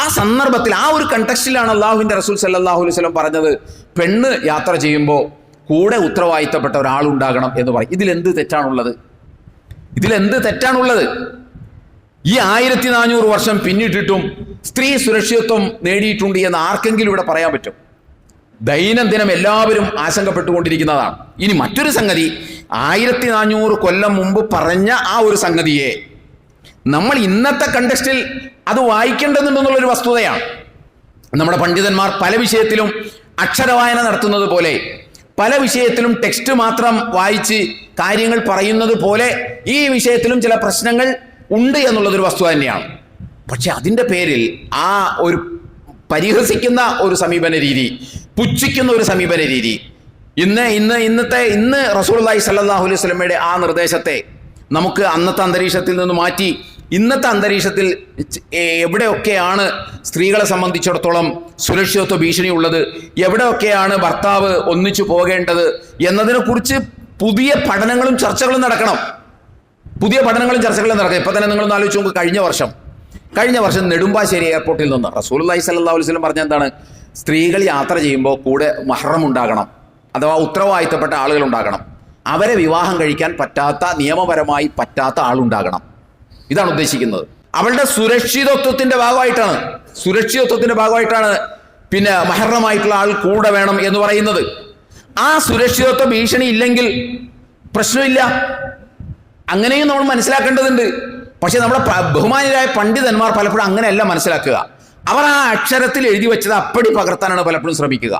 ആ സന്ദർഭത്തിൽ, ആ ഒരു കണ്ടക്സ്റ്റിലാണ് അള്ളാഹുവിൻ്റെ റസൂൽ സല്ലല്ലാഹു അലൈഹി വസല്ലം പറഞ്ഞത്, പെണ്ണ് യാത്ര ചെയ്യുമ്പോൾ കൂടെ ഉത്തരവാദിത്തപ്പെട്ട ഒരാളുണ്ടാകണം എന്ന് പറയും. ഇതിലെന്ത് തെറ്റാണുള്ളത്? ഈ 1400 വർഷം പിന്നിട്ടിട്ടും സ്ത്രീ സുരക്ഷിതത്വം നേടിയിട്ടുണ്ട് എന്ന് ആർക്കെങ്കിലും ഇവിടെ പറയാൻ പറ്റും? ദൈനംദിനം എല്ലാവരും ആശങ്കപ്പെട്ടുകൊണ്ടിരിക്കുന്നതാണ്. ഇനി മറ്റൊരു സംഗതി, 1400 കൊല്ലം മുമ്പ് പറഞ്ഞ ആ ഒരു സംഗതിയെ നമ്മൾ ഇന്നത്തെ കണ്ടക്സ്റ്റിൽ അത് വായിക്കേണ്ടതുണ്ടെന്നുള്ളൊരു വസ്തുതയാണ്. നമ്മുടെ പണ്ഡിതന്മാർ പല വിഷയത്തിലും അക്ഷരവായന നടത്തുന്നത് പോലെ, പല വിഷയത്തിലും ടെക്സ്റ്റ് മാത്രം വായിച്ച് കാര്യങ്ങൾ പറയുന്നത് പോലെ ഈ വിഷയത്തിലും ചില പ്രശ്നങ്ങൾ ഉണ്ട് എന്നുള്ളതൊരു വസ്തുത തന്നെയാണ്. പക്ഷെ അതിൻ്റെ പേരിൽ ആ ഒരു പരിഹസിക്കുന്ന ഒരു സമീപന രീതി, പുച്ഛിക്കുന്ന ഒരു സമീപന രീതി, ഇന്ന് റസൂലുള്ളാഹി സ്വല്ലല്ലാഹു അലൈഹി വസല്ലമയുടെ ആ നിർദ്ദേശത്തെ നമുക്ക് അന്നത്തെ അന്തരീക്ഷത്തിൽ നിന്ന് മാറ്റി ഇന്നത്തെ അന്തരീക്ഷത്തിൽ എവിടെയൊക്കെയാണ് സ്ത്രീകളെ സംബന്ധിച്ചിടത്തോളം സുരക്ഷിതത്വ ഭീഷണി ഉള്ളത്, എവിടെയൊക്കെയാണ് ഭർത്താവ് ഒന്നിച്ചു പോകേണ്ടത് എന്നതിനെക്കുറിച്ച് പുതിയ പഠനങ്ങളും ചർച്ചകളും നടക്കണം. ഇപ്പൊ തന്നെ നിങ്ങളൊന്ന് ആലോചിച്ച് നോക്ക്, കഴിഞ്ഞ വർഷം നെടുമ്പാശ്ശേരി എയർപോർട്ടിൽ നിന്ന് റസൂലുള്ളാഹി സ്വല്ലല്ലാഹു അലൈഹി വസല്ലം പറഞ്ഞെന്താണ്? സ്ത്രീകൾ യാത്ര ചെയ്യുമ്പോൾ കൂടെ മഹ്റം ഉണ്ടാകണം, അഥവാ ഉത്തരവാദിത്തപ്പെട്ട ആളുകൾ ഉണ്ടാകണം. അവരെ വിവാഹം കഴിക്കാൻ പറ്റാത്ത, നിയമപരമായി പറ്റാത്ത ആളുണ്ടാകണം. ഇതാണ് ഉദ്ദേശിക്കുന്നത്. അവളുടെ സുരക്ഷിതത്വത്തിന്റെ ഭാഗമായിട്ടാണ് പിന്നെ മഹ്റമായിട്ടുള്ള ആൾ കൂടെ വേണം എന്ന് പറയുന്നത്. ആ സുരക്ഷിതത്വ ഭീഷണി ഇല്ലെങ്കിൽ പ്രശ്നമില്ല, അങ്ങനെയും നമ്മൾ മനസ്സിലാക്കേണ്ടതുണ്ട്. പക്ഷെ നമ്മുടെ ബഹുമാന്യരായ പണ്ഡിതന്മാർ പലപ്പോഴും അങ്ങനെയല്ല മനസ്സിലാക്കുക. അവർ ആ അക്ഷരത്തിൽ എഴുതി വെച്ചത് അപ്പടി പകർത്താനാണ് പലപ്പോഴും ശ്രമിക്കുക.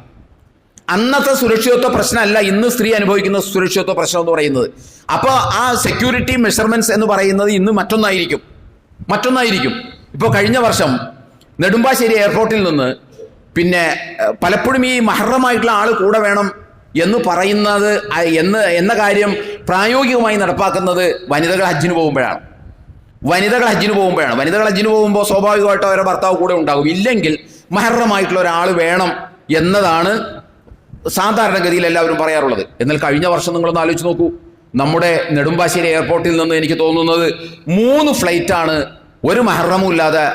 അന്നത്തെ സുരക്ഷിതത്വ പ്രശ്നമല്ല ഇന്ന് സ്ത്രീ അനുഭവിക്കുന്ന സുരക്ഷിതത്വ പ്രശ്നം എന്ന് പറയുന്നത്. അപ്പോൾ ആ സെക്യൂരിറ്റി മെഷർമെന്റ്സ് എന്ന് പറയുന്നത് ഇന്ന് മറ്റൊന്നായിരിക്കും. ഇപ്പോൾ കഴിഞ്ഞ വർഷം നെടുമ്പാശ്ശേരി എയർപോർട്ടിൽ നിന്ന് പിന്നെ പലപ്പോഴും ഈ മഹറമായിട്ടുള്ള ആൾ കൂടെ വേണം എന്ന് പറയുന്നത് എന്ന കാര്യം പ്രായോഗികമായി നടപ്പാക്കുന്നത് വനിതകൾ ഹജ്ജിന് പോകുമ്പോഴാണ്. വനിതകൾ ഹജ്ജിന് പോകുമ്പോൾ സ്വാഭാവികമായിട്ടും അവരുടെ ഭർത്താവ് കൂടെ ഉണ്ടാകും. ഇല്ലെങ്കിൽ മഹറമായിട്ടുള്ള ഒരാൾ വേണം എന്നതാണ് സാധാരണഗതിയിൽ എല്ലാവരും പറയാറുള്ളത്. എന്നാൽ കഴിഞ്ഞ വർഷം നിങ്ങളൊന്ന് ആലോചിച്ച് നോക്കൂ. നമ്മുടെ നെടുമ്പാശ്ശേരി എയർപോർട്ടിൽ നിന്ന് എനിക്ക് തോന്നുന്നത് 3 ഫ്ലൈറ്റാണ് ഒരു മഹറമും ഇല്ലാതെ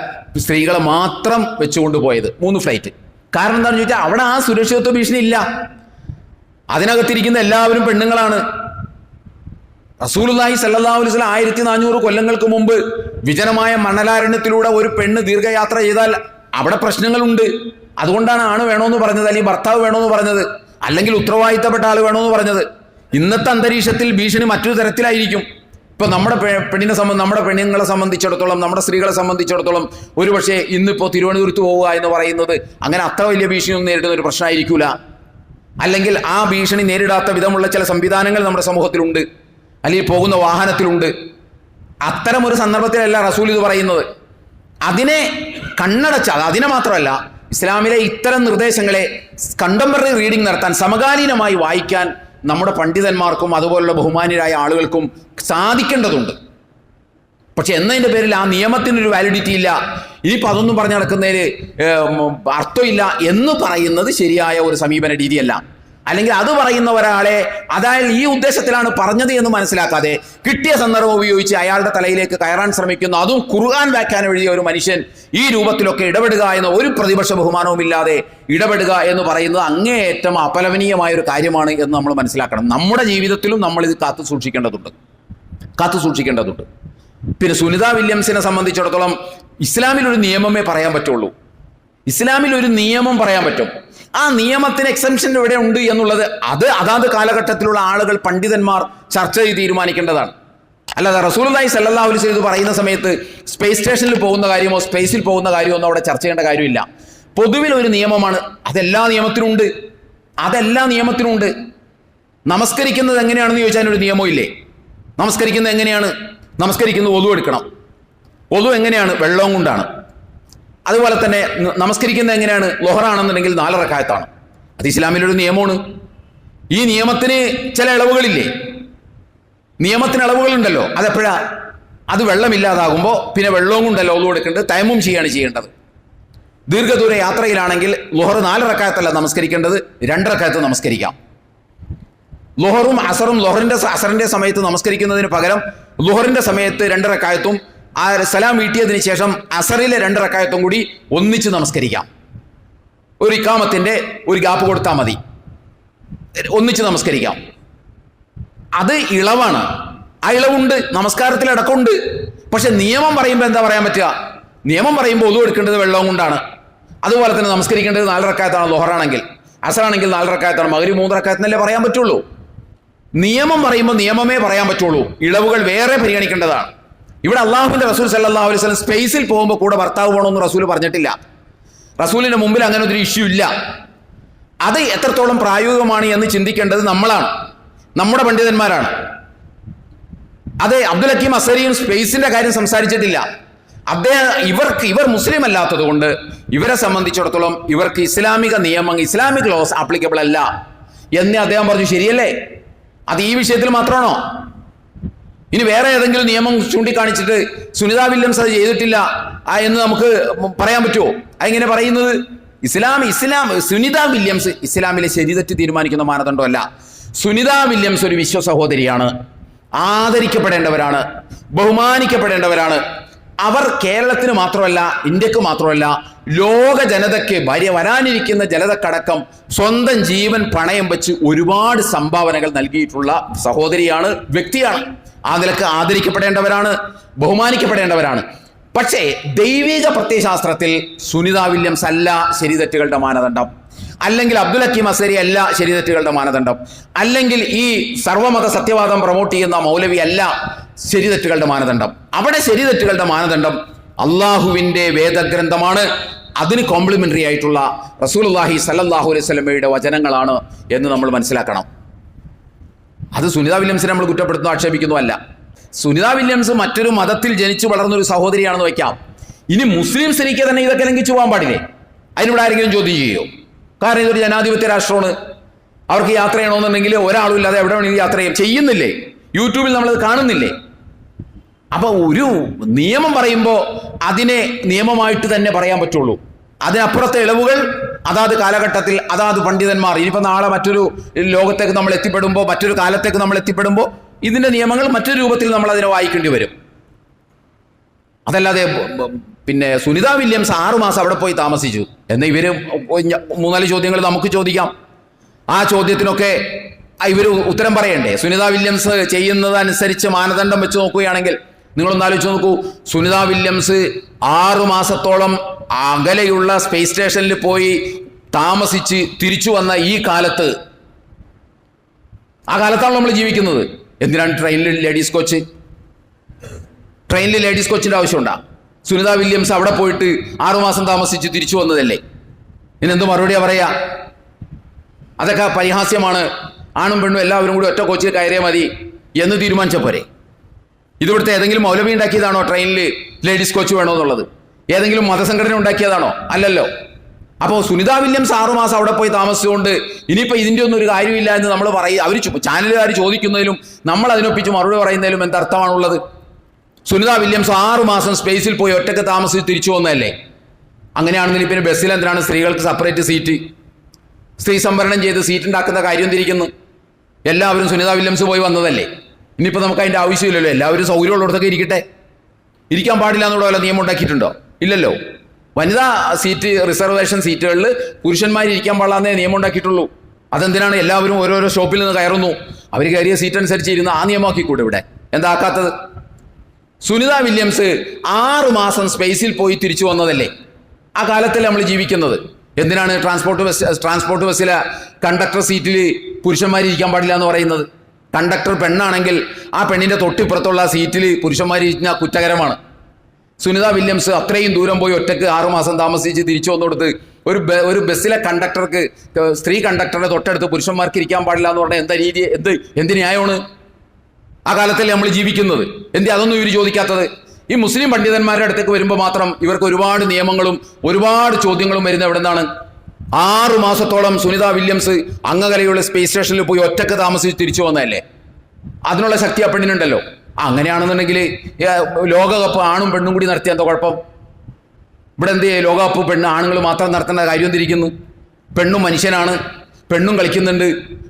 സ്ത്രീകളെ മാത്രം വെച്ചുകൊണ്ട് പോയത്. 3 ഫ്ലൈറ്റ്. കാരണം എന്താണെന്ന് ചോദിച്ചാൽ അവിടെ ആ സുരക്ഷിതത്വ ഭീഷണി ഇല്ല. അതിനകത്തിരിക്കുന്ന എല്ലാവരും പെണ്ണുങ്ങളാണ്. റസൂലുള്ളാഹി സ്വല്ലല്ലാഹു അലൈഹി വസല്ലം 1400 കൊല്ലങ്ങൾക്ക് മുമ്പ് വിജനമായ മണലാരണ്യത്തിലൂടെ ഒരു പെണ്ണ് ദീർഘയാത്ര ചെയ്താൽ അവിടെ പ്രശ്നങ്ങളുണ്ട്. അതുകൊണ്ടാണ് ആണ് വേണമെന്ന് പറഞ്ഞത്, അല്ലെങ്കിൽ ഭർത്താവ് വേണമെന്ന് പറഞ്ഞത്, അല്ലെങ്കിൽ ഉത്തരവാദിത്തപ്പെട്ട ആൾ വേണമെന്ന് പറഞ്ഞത്. ഇന്നത്തെ അന്തരീക്ഷത്തിൽ ഭീഷണി മറ്റൊരു തരത്തിലായിരിക്കും. ഇപ്പൊ നമ്മുടെ പെണ്ണുങ്ങളെ സംബന്ധിച്ചിടത്തോളം, നമ്മുടെ സ്ത്രീകളെ സംബന്ധിച്ചിടത്തോളം ഒരുപക്ഷെ ഇന്നിപ്പോൾ തിരുവനന്തപുരത്ത് പോവുക എന്ന് പറയുന്നത് അങ്ങനെ അത്ര വലിയ ഭീഷണിയൊന്നും നേരിടുന്ന ഒരു പ്രശ്നമായിരിക്കൂല. അല്ലെങ്കിൽ ആ ഭീഷണി നേരിടാത്ത വിധമുള്ള ചില സംവിധാനങ്ങൾ നമ്മുടെ സമൂഹത്തിലുണ്ട്, അല്ലെങ്കിൽ പോകുന്ന വാഹനത്തിലുണ്ട്. അത്തരം ഒരു സന്ദർഭത്തിലല്ല റസൂൽ ഇത് പറയുന്നത്. അതിനെ കണ്ണടച്ചാൽ, അതിനെ മാത്രമല്ല ഇസ്ലാമിലെ ഇത്തരം നിർദ്ദേശങ്ങളെ കണ്ടംപററി റീഡിംഗ് നടത്താൻ, സമകാലീനമായി വായിക്കാൻ നമ്മുടെ പണ്ഡിതന്മാർക്കും അതുപോലുള്ള ബഹുമാന്യരായ ആളുകൾക്കും സാധിക്കേണ്ടതുണ്ട്. പക്ഷെ എന്നതിൻ്റെ പേരിൽ ആ നിയമത്തിനൊരു വാലിഡിറ്റി ഇല്ല, ഇനിയിപ്പോൾ അതൊന്നും പറഞ്ഞു നടക്കുന്നതിന് അർത്ഥമില്ല എന്ന് പറയുന്നത് ശരിയായ ഒരു സമീപന രീതിയല്ല. അല്ലെങ്കിൽ അത് പറയുന്ന ഒരാളെ അതായത് ഈ ഉദ്ദേശത്തിലാണ് പറഞ്ഞത് എന്ന് മനസ്സിലാക്കാതെ കിട്ടിയ സന്ദർഭം ഉപയോഗിച്ച് അയാളുടെ തലയിലേക്ക് കയറാൻ ശ്രമിക്കുന്ന, അതും ഖുർആൻ വ്യാഖ്യാനം എഴുതിയ ഒരു മനുഷ്യൻ ഈ രൂപത്തിലൊക്കെ ഇടപെടുക എന്ന ഒരു പ്രതിപക്ഷ ബഹുമാനവും ഇല്ലാതെ ഇടപെടുക എന്ന് പറയുന്നത് അങ്ങേയറ്റം അപലപനീയമായ ഒരു കാര്യമാണ് എന്ന് നമ്മൾ മനസ്സിലാക്കണം. നമ്മുടെ ജീവിതത്തിലും നമ്മൾ ഇത് കാത്തു സൂക്ഷിക്കേണ്ടതുണ്ട്. പിന്നെ സുനിത വില്യംസിനെ സംബന്ധിച്ചിടത്തോളം ഇസ്ലാമിൽ ഒരു നിയമമേ പറയാൻ പറ്റുള്ളൂ. ഇസ്ലാമിൽ ഒരു നിയമം പറയാൻ പറ്റും. ആ നിയമത്തിന് എക്സംഷൻ എവിടെ ഉണ്ട് എന്നുള്ളത് അതാത് കാലഘട്ടത്തിലുള്ള ആളുകൾ, പണ്ഡിതന്മാർ ചർച്ച ചെയ്ത് തീരുമാനിക്കേണ്ടതാണ്. അല്ലാതെ റസൂലുള്ളാഹി സ്വല്ലല്ലാഹു അലൈഹി വസല്ലം പറയുന്ന സമയത്ത് സ്പേസ് സ്റ്റേഷനിൽ പോകുന്ന കാര്യമോ സ്പേസിൽ പോകുന്ന കാര്യമോ ഒന്നും അവിടെ ചർച്ച ചെയ്യേണ്ട കാര്യമില്ല. പൊതുവിൽ ഒരു നിയമമാണ്, അതെല്ലാ നിയമത്തിനുണ്ട്. നമസ്കരിക്കുന്നത് എങ്ങനെയാണെന്ന് ചോദിച്ചാൽ ഒരു നിയമവും ഇല്ലേ? നമസ്കരിക്കുന്നത് എങ്ങനെയാണ്? നമസ്കരിക്കുന്നത് ഒളു എടുക്കണം. ഒളു എങ്ങനെയാണ്? വെള്ളവും കൊണ്ടാണ്. അതുപോലെ തന്നെ നമസ്കരിക്കുന്നത് എങ്ങനെയാണ്? ലൊഹറാണെന്നുണ്ടെങ്കിൽ 4 റക്അത്താണ്. അത് ഇസ്ലാമിലൊരു നിയമമാണ്. ഈ നിയമത്തിന് ചില ഇളവുകളില്ലേ? നിയമത്തിന് ഇളവുകളുണ്ടല്ലോ. അതെപ്പോഴാ? അത് വെള്ളമില്ലാതാകുമ്പോൾ പിന്നെ വെള്ളവും കൊണ്ടല്ല ഒളു എടുക്കേണ്ടത്, തയമ്മും ചെയ്യേണ്ടത്. ദീർഘദൂര യാത്രയിലാണെങ്കിൽ ലൊഹർ 4 റക്അത്തല്ല നമസ്കരിക്കേണ്ടത്, 2 റക്അത്ത് നമസ്കരിക്കാം. ലൊഹറും അസറും അസറിന്റെ സമയത്ത് നമസ്കരിക്കുന്നതിന് പകരം ലൊഹറിന്റെ സമയത്ത് 2 റക്അത്തും ആ സലാം വീട്ടിയതിന് ശേഷം അസറിലെ 2 റക്അത്തും കൂടി ഒന്നിച്ച് നമസ്കരിക്കാം. ഒരു ഇഖാമത്തിന്റെ ഒരു ഗ്യാപ്പ് കൊടുത്താൽ മതി, ഒന്നിച്ച് നമസ്കരിക്കാം. അത് ഇളവാണ്. ആ ഇളവുണ്ട്, നമസ്കാരത്തിൽ അടക്കമുണ്ട്. പക്ഷെ നിയമം പറയുമ്പോൾ എന്താ പറയാൻ പറ്റുക? നിയമം പറയുമ്പോൾ ഒളു എടുക്കേണ്ടത് വെള്ളവും കൊണ്ടാണ്. അതുപോലെ തന്നെ നമസ്കരിക്കേണ്ടത് 4 റക്അത്താണ് ലൊഹറാണെങ്കിൽ. അസറാണെങ്കിൽ 4 റക്അത്താണ്. മഗ്രിബ് 3 റക്അത്തിനല്ലേ പറയാൻ പറ്റുള്ളൂ. നിയമം പറയുമ്പോൾ നിയമമേ പറയാൻ പറ്റുള്ളൂ, ഇളവുകൾ വേറെ പരിഗണിക്കേണ്ടതാണ്. ഇവിടെ അള്ളാഹുവിന്റെ റസൂൽ സല്ലല്ലാഹു അലൈഹി വസല്ലം സ്പേസിൽ പോകുമ്പോൾ കൂടെ ഭർത്താവ് പോകണമെന്ന് റസൂൽ പറഞ്ഞിട്ടില്ല. റസൂലിന്റെ മുമ്പിൽ അങ്ങനെ ഒരു ഇഷ്യൂ ഇല്ല. അത് എത്രത്തോളം പ്രായോഗികമാണ് എന്ന് ചിന്തിക്കേണ്ടത് നമ്മളാണ്, നമ്മുടെ പണ്ഡിതന്മാരാണ്. അതെ, അബ്ദുൽ ഹക്കീം അസരിയും സ്പേസിന്റെ കാര്യം സംസാരിച്ചിട്ടില്ല. ഇവർ മുസ്ലിം അല്ലാത്തത് കൊണ്ട് ഇവരെ സംബന്ധിച്ചിടത്തോളം ഇവർക്ക് ഇസ്ലാമിക് ലോസ് ആപ്ലിക്കബിൾ അല്ല എന്ന് അദ്ദേഹം പറഞ്ഞു. ശരിയല്ലേ? അത് ഈ വിഷയത്തിൽ മാത്രമാണോ? ഇനി വേറെ ഏതെങ്കിലും നിയമം ചൂണ്ടിക്കാണിച്ചിട്ട് സുനിത വില്യംസ് അത് ചെയ്തിട്ടില്ല എന്ന് നമുക്ക് പറയാൻ പറ്റുമോ? അതെങ്ങനെ പറയുന്നത്? സുനിത വില്യംസ് ഇസ്ലാമിലെ ശരിതെറ്റ് തീരുമാനിക്കുന്ന മാനദണ്ഡമല്ല. സുനിത വില്യംസ് ഒരു വിശ്വ സഹോദരിയാണ്, ആദരിക്കപ്പെടേണ്ടവരാണ്, ബഹുമാനിക്കപ്പെടേണ്ടവരാണ്. അവർ കേരളത്തിന് മാത്രമല്ല, ഇന്ത്യക്ക് മാത്രമല്ല, ലോക ജനതയ്ക്ക് വരാനിരിക്കുന്ന ജനതക്കടക്കം സ്വന്തം ജീവൻ പണയം വെച്ച് ഒരുപാട് സംഭാവനകൾ നൽകിയിട്ടുള്ള സഹോദരിയാണ്, വ്യക്തിയാണ്. ആ നിലക്ക് ആദരിക്കപ്പെടേണ്ടവരാണ്, ബഹുമാനിക്കപ്പെടേണ്ടവരാണ്. പക്ഷേ ദൈവിക പ്രത്യയശാസ്ത്രത്തിൽ സുനിത വില്യംസ് അല്ല ശരിതെറ്റുകളുടെ മാനദണ്ഡം, അല്ലെങ്കിൽ അബ്ദുൽ ഹക്കീം അസരി അല്ല ശരിതെറ്റുകളുടെ മാനദണ്ഡം, അല്ലെങ്കിൽ ഈ സർവമത സത്യവാദം പ്രൊമോട്ട് ചെയ്യുന്ന മൗലവി അല്ല ശരിതെറ്റുകളുടെ മാനദണ്ഡം. അവിടെ ശരിതെറ്റുകളുടെ മാനദണ്ഡം അള്ളാഹുവിൻ്റെ വേദഗ്രന്ഥമാണ്. അതിന് കോംപ്ലിമെൻ്ററി ആയിട്ടുള്ള റസൂലുള്ളാഹി സ്വല്ലല്ലാഹു അലൈഹി വസല്ലമയുടെ വചനങ്ങളാണ് എന്ന് നമ്മൾ മനസ്സിലാക്കണം. അത് സുനിത വില്യംസിനെ നമ്മൾ കുറ്റപ്പെടുത്തുന്നു, ആക്ഷേപിക്കുന്നു അല്ല. സുനിത വില്യംസ് മറ്റൊരു മതത്തിൽ ജനിച്ചു വളർന്നൊരു സഹോദരിയാണെന്ന് വയ്ക്കാം. ഇനി മുസ്ലിം സ്ത്രീക്ക് തന്നെ ഇതൊക്കെ ലംഘിച്ചു പോകാൻ പാടില്ലേ? അതിനിവിടെ ആരെങ്കിലും ചോദ്യം ചെയ്യുമോ? കാരണം ഇതൊരു ജനാധിപത്യ രാഷ്ട്രമാണ്. അവർക്ക് യാത്ര ചെയ്യണമെന്നുണ്ടെങ്കിൽ ഒരാളും ഇല്ലാതെ എവിടെ വേണമെങ്കിലും യാത്ര ചെയ്യുന്നില്ലേ? യൂട്യൂബിൽ നമ്മളത് കാണുന്നില്ലേ? അപ്പൊ ഒരു നിയമം പറയുമ്പോൾ അതിനെ നിയമമായിട്ട് തന്നെ പറയാൻ പറ്റുള്ളൂ. അതിനപ്പുറത്തെ ഇളവുകൾ അതാത് കാലഘട്ടത്തിൽ അതാത് പണ്ഡിതന്മാർ, ഇനിയിപ്പോൾ നാളെ മറ്റൊരു ലോകത്തേക്ക് നമ്മൾ എത്തിപ്പെടുമ്പോൾ, മറ്റൊരു കാലത്തേക്ക് നമ്മൾ എത്തിപ്പെടുമ്പോൾ ഇതിൻ്റെ നിയമങ്ങൾ മറ്റൊരു രൂപത്തിൽ നമ്മൾ അതിനെ വായിക്കേണ്ടി വരും. അതല്ലാതെ പിന്നെ സുനിത വില്യംസ് 6 മാസം അവിടെ പോയി താമസിച്ചു എന്ന് ഇവര് 3-4 ചോദ്യങ്ങൾ നമുക്ക് ചോദിക്കാം. ആ ചോദ്യത്തിനൊക്കെ ഇവർ ഉത്തരം പറയണ്ടേ? സുനിത വില്യംസ് ചെയ്യുന്നതനുസരിച്ച് മാനദണ്ഡം വെച്ച് നോക്കുകയാണെങ്കിൽ നിങ്ങളൊന്ന് ആലോചിച്ച് നോക്കൂ. സുനിത വില്യംസ് 6 മാസത്തോളം അകലെയുള്ള സ്പേസ് സ്റ്റേഷനിൽ പോയി താമസിച്ച് തിരിച്ചു വന്ന ഈ കാലത്ത്, ആ കാലത്താണ് നമ്മൾ ജീവിക്കുന്നത്. എന്തിനാണ് ട്രെയിനിൽ ലേഡീസ് കോച്ച്? ട്രെയിനിൽ ലേഡീസ് കോച്ചിൻ്റെ ആവശ്യമുണ്ടാ? സുനിത വില്യംസ് അവിടെ പോയിട്ട് 6 മാസം താമസിച്ച് തിരിച്ചു വന്നതല്ലേ? ഇതിനെന്ത് മറുപടിയാ പറയാ? അതൊക്കെ പരിഹാസ്യമാണ്. ആണും പെണ്ണും എല്ലാവരും കൂടി ഒറ്റ കോച്ചിൽ കയറിയാൽ മതി എന്ന് തീരുമാനിച്ച പോരെ? ഇതിവിടുത്തെ ഏതെങ്കിലും മൗലവി ഉണ്ടാക്കിയതാണോ ട്രെയിനിൽ ലേഡീസ് കോച്ച് വേണമെന്നുള്ളത്? ഏതെങ്കിലും മതസംഘടന ഉണ്ടാക്കിയതാണോ? അല്ലല്ലോ. അപ്പോൾ സുനിത വില്യംസ് 6 മാസം അവിടെ പോയി താമസിച്ചുകൊണ്ട് ഇനിയിപ്പോൾ ഇതിൻ്റെ ഒന്നും ഒരു കാര്യമില്ല എന്ന് നമ്മൾ പറയും. അവർ ചാനലുകാർ ചോദിക്കുന്നതിലും നമ്മൾ അതിനൊപ്പിച്ച് മറുപടി പറയുന്നതിലും എന്തർത്ഥമാണുള്ളത്? സുനിത വില്യംസ് 6 മാസം സ്പേസിൽ പോയി ഒറ്റയ്ക്ക് താമസിച്ച് തിരിച്ചു വന്നതല്ലേ? അങ്ങനെയാണെങ്കിലും പിന്നെ ബസ്സിൽ എന്തിനാണ് സ്ത്രീകൾക്ക് സെപ്പറേറ്റ് സീറ്റ്? സ്ത്രീ സംവരണം ചെയ്ത് സീറ്റ് ഉണ്ടാക്കുന്ന കാര്യം തിരിക്കുന്നു. എല്ലാവരും സുനിത വില്യംസ് പോയി വന്നതല്ലേ? ഇനിയിപ്പോൾ നമുക്ക് അതിൻ്റെ ആവശ്യമില്ലല്ലോ. എല്ലാവരും സൗകര്യമുള്ളിടത്തൊക്കെ ഇരിക്കട്ടെ. ഇരിക്കാൻ പാടില്ല എന്നുള്ള വല്ല നിയമം ഉണ്ടാക്കിയിട്ടുണ്ടോ? ഇല്ലല്ലോ. വനിതാ സീറ്റ് റിസർവേഷൻ സീറ്റുകളിൽ പുരുഷന്മാർ ഇരിക്കാൻ പാടില്ലാന്നേ നിയമം ഉണ്ടാക്കിയിട്ടുള്ളൂ. അതെന്തിനാണ്? എല്ലാവരും ഓരോരോ ഷോപ്പിൽ നിന്ന് കയറുന്നു, അവർ കയറിയ സീറ്റ് അനുസരിച്ച് ഇരുന്ന് ആ നിയമമാക്കിക്കൂടെ ഇവിടെ? എന്താക്കാത്തത്? സുനിത വില്യംസ് 6 മാസം സ്പേസിൽ പോയി തിരിച്ചു വന്നതല്ലേ? ആ കാലത്തല്ലേ നമ്മൾ ജീവിക്കുന്നത്. എന്തിനാണ് ട്രാൻസ്പോർട്ട് ബസ്സിലെ കണ്ടക്ടർ സീറ്റിൽ പുരുഷന്മാർ ഇരിക്കാൻ പാടില്ല എന്ന് പറയുന്നത്? കണ്ടക്ടർ പെണ്ണാണെങ്കിൽ ആ പെണ്ണിൻ്റെ തൊട്ടിപ്പുറത്തുള്ള സീറ്റിൽ പുരുഷന്മാർ ഇരിക്കുന്ന കുറ്റകരമാണ്. സുനിത വില്യംസ് അത്രയും ദൂരം പോയി ഒറ്റയ്ക്ക് 6 മാസം താമസിച്ച് തിരിച്ചു വന്നുകൊടുത്ത് ഒരു ബസ്സിലെ കണ്ടക്ടർക്ക്, സ്ത്രീ കണ്ടക്ടറുടെ തൊട്ടടുത്ത് പുരുഷന്മാർക്ക് ഇരിക്കാൻ പാടില്ല എന്ന് പറഞ്ഞാൽ എന്താ രീതി? എന്ത് ന്യായമാണ്? ആ കാലത്തല്ലേ നമ്മൾ ജീവിക്കുന്നത്. അതൊന്നും ഇവർ ചോദിക്കാത്തത്? ഈ മുസ്ലിം പണ്ഡിതന്മാരുടെ അടുത്തേക്ക് വരുമ്പോൾ മാത്രം ഇവർക്ക് ഒരുപാട് നിയമങ്ങളും ഒരുപാട് ചോദ്യങ്ങളും വരുന്നത് എവിടെ നിന്നാണ്? 6 മാസത്തോളം സുനിത വില്യംസ് അങ്ങകലെയുള്ള സ്പേസ് സ്റ്റേഷനിൽ പോയി ഒറ്റയ്ക്ക് താമസിച്ച് തിരിച്ചു വന്നതല്ലേ? അതിനുള്ള ശക്തി ആ പെണ്ണിനുണ്ടല്ലോ. അങ്ങനെയാണെന്നുണ്ടെങ്കിൽ ലോകകപ്പ് ആണും പെണ്ണും കൂടി നടത്തിയ എന്താ കുഴപ്പം? ഇവിടെ എന്ത് ചെയ്യും? ലോകകപ്പ് ആണുങ്ങൾ മാത്രം നടത്തേണ്ട കാര്യം തിരിക്കുന്നു. പെണ്ണും മനുഷ്യനാണ്, പെണ്ണും കളിക്കുന്നുണ്ട്.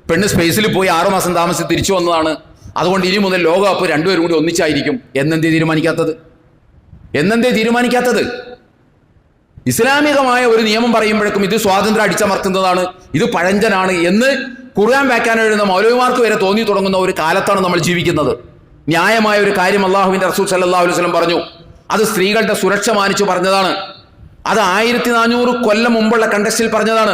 പെണ്ണ് സ്പേസിൽ പോയി 6 മാസം താമസിച്ച് തിരിച്ചു വന്നതാണ്. അതുകൊണ്ട് ഇനി മുതൽ ലോകകപ്പ് രണ്ടുപേരും കൂടി ഒന്നിച്ചായിരിക്കും. എന്നെന്തേ തീരുമാനിക്കാത്തത്? ഇസ്ലാമികമായ ഒരു നിയമം പറയുമ്പോഴേക്കും ഇത് സ്വാതന്ത്ര്യം അടിച്ചമർത്തുന്നതാണ്, ഇത് പഴഞ്ചനാണ് എന്ന് ഖുർആൻ വ്യാഖ്യാനം എഴുതുന്ന മൗലവിമാർക്ക് വരെ തോന്നി തുടങ്ങുന്ന ഒരു കാലത്താണ് നമ്മൾ ജീവിക്കുന്നത്. ന്യായമായ ഒരു കാര്യം അള്ളാഹുവിൻ്റെ റസൂൽ സല്ലല്ലാഹു അലൈഹി വസല്ലം പറഞ്ഞു. അത് സ്ത്രീകളുടെ സുരക്ഷ മാനിച്ചു പറഞ്ഞതാണ്. അത് 1400 കൊല്ലം മുമ്പുള്ള കണ്ടക്സ്റ്റിൽ പറഞ്ഞതാണ്.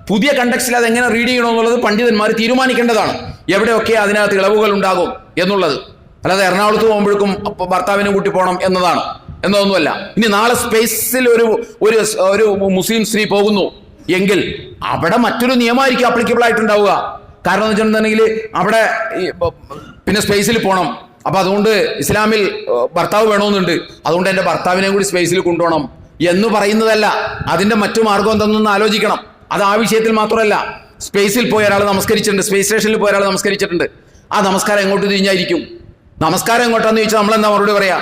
പുതിയ കണ്ടക്സ്റ്റിൽ അത് എങ്ങനെ റീഡ് ചെയ്യണമെന്നുള്ളത് പണ്ഡിതന്മാർ തീരുമാനിക്കേണ്ടതാണ്. എവിടെയൊക്കെ അതിനകത്ത് ഇളവുകൾ ഉണ്ടാകും എന്നുള്ളത്. അല്ലാതെ എറണാകുളത്ത് പോകുമ്പോഴേക്കും ഭർത്താവിനും കൂട്ടി പോകണം എന്നതൊന്നുമല്ല. ഇനി നാളെ സ്പേസിൽ ഒരു മുസ്ലിം സ്ത്രീ പോകുന്നു എങ്കിൽ അവിടെ മറ്റൊരു നിയമമായിരിക്കും ആപ്ലിക്കബിൾ ആയിട്ടുണ്ടാവുക. കാരണം എന്ന് വെച്ചിട്ടുണ്ടെങ്കിൽ അവിടെ പിന്നെ സ്പേസിൽ പോകണം. അപ്പൊ അതുകൊണ്ട് ഇസ്ലാമിൽ ഭർത്താവ് വേണമെന്നുണ്ട്, അതുകൊണ്ട് എൻ്റെ ഭർത്താവിനെ കൂടി സ്പേസിൽ കൊണ്ടുപോകണം എന്ന് പറയുന്നതല്ല. അതിന്റെ മറ്റു മാർഗം എന്തെന്നൊന്ന് ആലോചിക്കണം. അത് ആ വിഷയത്തിൽ മാത്രമല്ല. സ്പേസിൽ പോയ ഒരാൾ നമസ്കരിച്ചിട്ടുണ്ട്, സ്പേസ് സ്റ്റേഷനിൽ പോയ ഒരാൾ നമസ്കരിച്ചിട്ടുണ്ട്. ആ നമസ്കാരം എങ്ങോട്ട് തിരിഞ്ഞായിരിക്കും? നമസ്കാരം എങ്ങോട്ടാന്ന് ചോദിച്ചാൽ നമ്മളെന്താ മറുപടി പറയാ?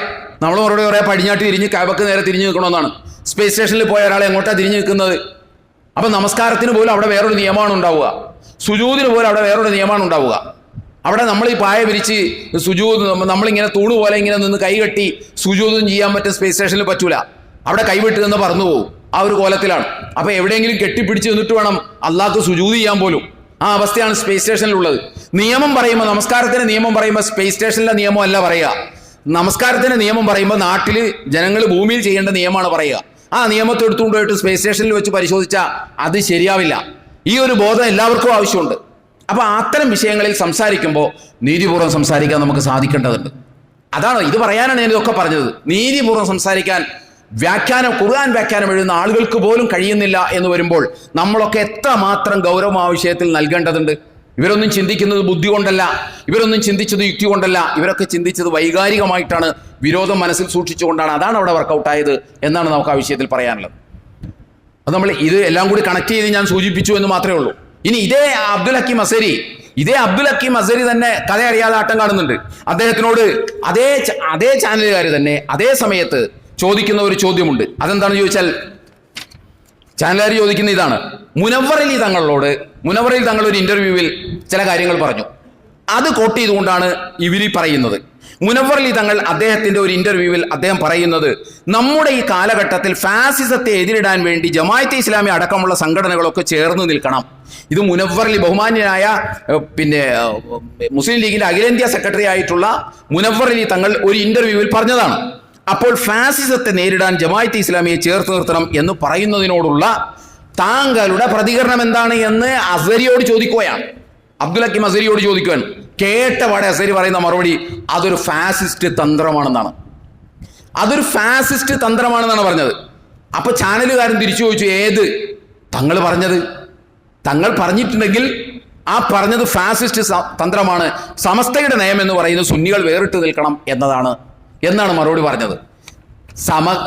പടിഞ്ഞാട്ട് തിരിഞ്ഞ് കഅബക്ക് നേരെ തിരിഞ്ഞു നിൽക്കണമെന്നാണ്. സ്പേസ് സ്റ്റേഷനിൽ പോയ ഒരാളെ എങ്ങോട്ടാണ് തിരിഞ്ഞു നിൽക്കുന്നത്? അപ്പൊ നമസ്കാരത്തിന് പോലും അവിടെ വേറൊരു നിയമമാണ് ഉണ്ടാവുക. സുജൂദിന് പോലും അവിടെ വേറൊരു നിയമമാണ് ഉണ്ടാവുക. അവിടെ നമ്മൾ ഈ പായ വിരിച്ച് സുജൂദ്, നമ്മളിങ്ങനെ തൂണ് പോലെ ഇങ്ങനെ നിന്ന് കൈകെട്ടി സുജൂദും ചെയ്യാൻ പറ്റും സ്പേസ് സ്റ്റേഷനിൽ പറ്റൂല. അവിടെ കൈവിട്ട് നിന്ന് പറന്നു പോകും. ആ ഒരു കോലത്തിലാണ്. അപ്പൊ എവിടെയെങ്കിലും കെട്ടിപ്പിടിച്ച് നിന്നിട്ട് വേണം അള്ളാഹ്ക്ക് സുജൂദ് ചെയ്യാൻ പോലും. ആ അവസ്ഥയാണ് സ്പേസ് സ്റ്റേഷനിലുള്ളത്. നിയമം പറയുമ്പോൾ, നമസ്കാരത്തിന്റെ നിയമം പറയുമ്പോൾ സ്പേസ് സ്റ്റേഷനിലെ നിയമം അല്ല പറയുക. നമസ്കാരത്തിന്റെ നിയമം പറയുമ്പോൾ നാട്ടിൽ ജനങ്ങൾ ഭൂമിയിൽ ചെയ്യേണ്ട നിയമമാണ് പറയുക. ആ നിയമത്തെ എടുത്തുകൊണ്ടുപോയിട്ട് സ്പേസ് സ്റ്റേഷനിൽ വെച്ച് പരിശോധിച്ചാൽ അത് ശരിയാവില്ല. ഈ ഒരു ബോധം എല്ലാവർക്കും ആവശ്യമുണ്ട്. അപ്പൊ അത്തരം വിഷയങ്ങളിൽ സംസാരിക്കുമ്പോൾ നീതിപൂർവ്വം സംസാരിക്കാൻ നമുക്ക് സാധിക്കേണ്ടതുണ്ട്. അതാണ് ഇത് പറയാനാണ് ഞാൻ ഇതൊക്കെ പറഞ്ഞത്. നീതിപൂർവ്വം സംസാരിക്കാൻ ഖുർആൻ വ്യാഖ്യാനം എഴുതുന്ന ആളുകൾക്ക് പോലും കഴിയുന്നില്ല എന്ന് വരുമ്പോൾ നമ്മളൊക്കെ എത്രമാത്രം ഗൗരവം ആ വിഷയത്തിൽ നൽകേണ്ടതുണ്ട്. ഇവരൊന്നും ചിന്തിക്കുന്നത് ബുദ്ധി കൊണ്ടല്ല, ഇവരൊന്നും ചിന്തിച്ചത് യുക്തി കൊണ്ടല്ല, ഇവരൊക്കെ ചിന്തിച്ചത് വൈകാരികമായിട്ടാണ്, വിരോധം മനസ്സിൽ സൂക്ഷിച്ചുകൊണ്ടാണ്. അതാണ് അവിടെ വർക്കൗട്ടായത് എന്നാണ് നമുക്ക് ആ വിഷയത്തിൽ പറയാനുള്ളത്. അത് നമ്മൾ ഇത് എല്ലാം കൂടി കണക്ട് ചെയ്ത് ഞാൻ സൂചിപ്പിച്ചു എന്ന് മാത്രമേ ഉള്ളൂ. ഇനി ഇതേ അബ്ദുൽ ഹക്കീം അസരി തന്നെ കഥ അറിയാതെ ആട്ടം കാണുന്നുണ്ട്. അദ്ദേഹത്തിനോട് അതേ ചാനലുകാർ തന്നെ അതേ സമയത്ത് ചോദിക്കുന്ന ഒരു ചോദ്യമുണ്ട്. അതെന്താണെന്ന് ചോദിച്ചാൽ, ചാനലുകാർ ചോദിക്കുന്ന ഇതാണ്: മുനവ്വർ അലി തങ്ങൾ ഒരു ഇന്റർവ്യൂവിൽ ചില കാര്യങ്ങൾ പറഞ്ഞു. അത് കോട്ട് ചെയ്തുകൊണ്ടാണ് ഇവർ പറയുന്നത്. മുനവ്വർ അലി തങ്ങൾ അദ്ദേഹത്തിന്റെ ഒരു ഇന്റർവ്യൂവിൽ അദ്ദേഹം പറയുന്നത്, നമ്മുടെ ഈ കാലഘട്ടത്തിൽ ഫാസിസത്തെ എതിരിടാൻ വേണ്ടി ജമാഅത്തെ ഇസ്ലാമി അടക്കമുള്ള സംഘടനകളൊക്കെ ചേർന്ന് നിൽക്കണം. ഇത് മുനവ്വർ അലി, ബഹുമാന്യനായ മുസ്ലിം ലീഗിന്റെ അഖിലേന്ത്യാ സെക്രട്ടറി ആയിട്ടുള്ള മുനവ്വർ അലി തങ്ങൾ ഒരു ഇന്റർവ്യൂവിൽ പറഞ്ഞതാണ്. അപ്പോൾ ഫാസിസത്തെ നേരിടാൻ ജമാഅത്തെ ഇസ്ലാമിയെ ചേർത്ത് നിർത്തണം എന്ന് പറയുന്നതിനോടുള്ള താങ്കളുടെ പ്രതികരണം എന്താണ് എന്ന് അസരിയോട് ചോദിക്കുകയാണ്. അബ്ദുൽ ഹക്കീം അസരിയോട് ചോദിക്കുകയാണ്. കേട്ടപാടെ അസരി പറയുന്ന മറുപടി അതൊരു ഫാസിസ്റ്റ് തന്ത്രമാണെന്നാണ്. പറഞ്ഞത്. അപ്പൊ ചാനലുകാരൻ തിരിച്ചു ചോദിച്ചു, ഏത് തങ്ങൾ പറഞ്ഞത്? തങ്ങൾ പറഞ്ഞിട്ടുണ്ടെങ്കിൽ ആ പറഞ്ഞത് ഫാസിസ്റ്റ് തന്ത്രമാണ്, സമസ്തയുടെ നയം എന്ന് പറയുന്നത് സുന്നികൾ വേറിട്ട് നിൽക്കണം എന്നാണ് മറുപടി പറഞ്ഞത്.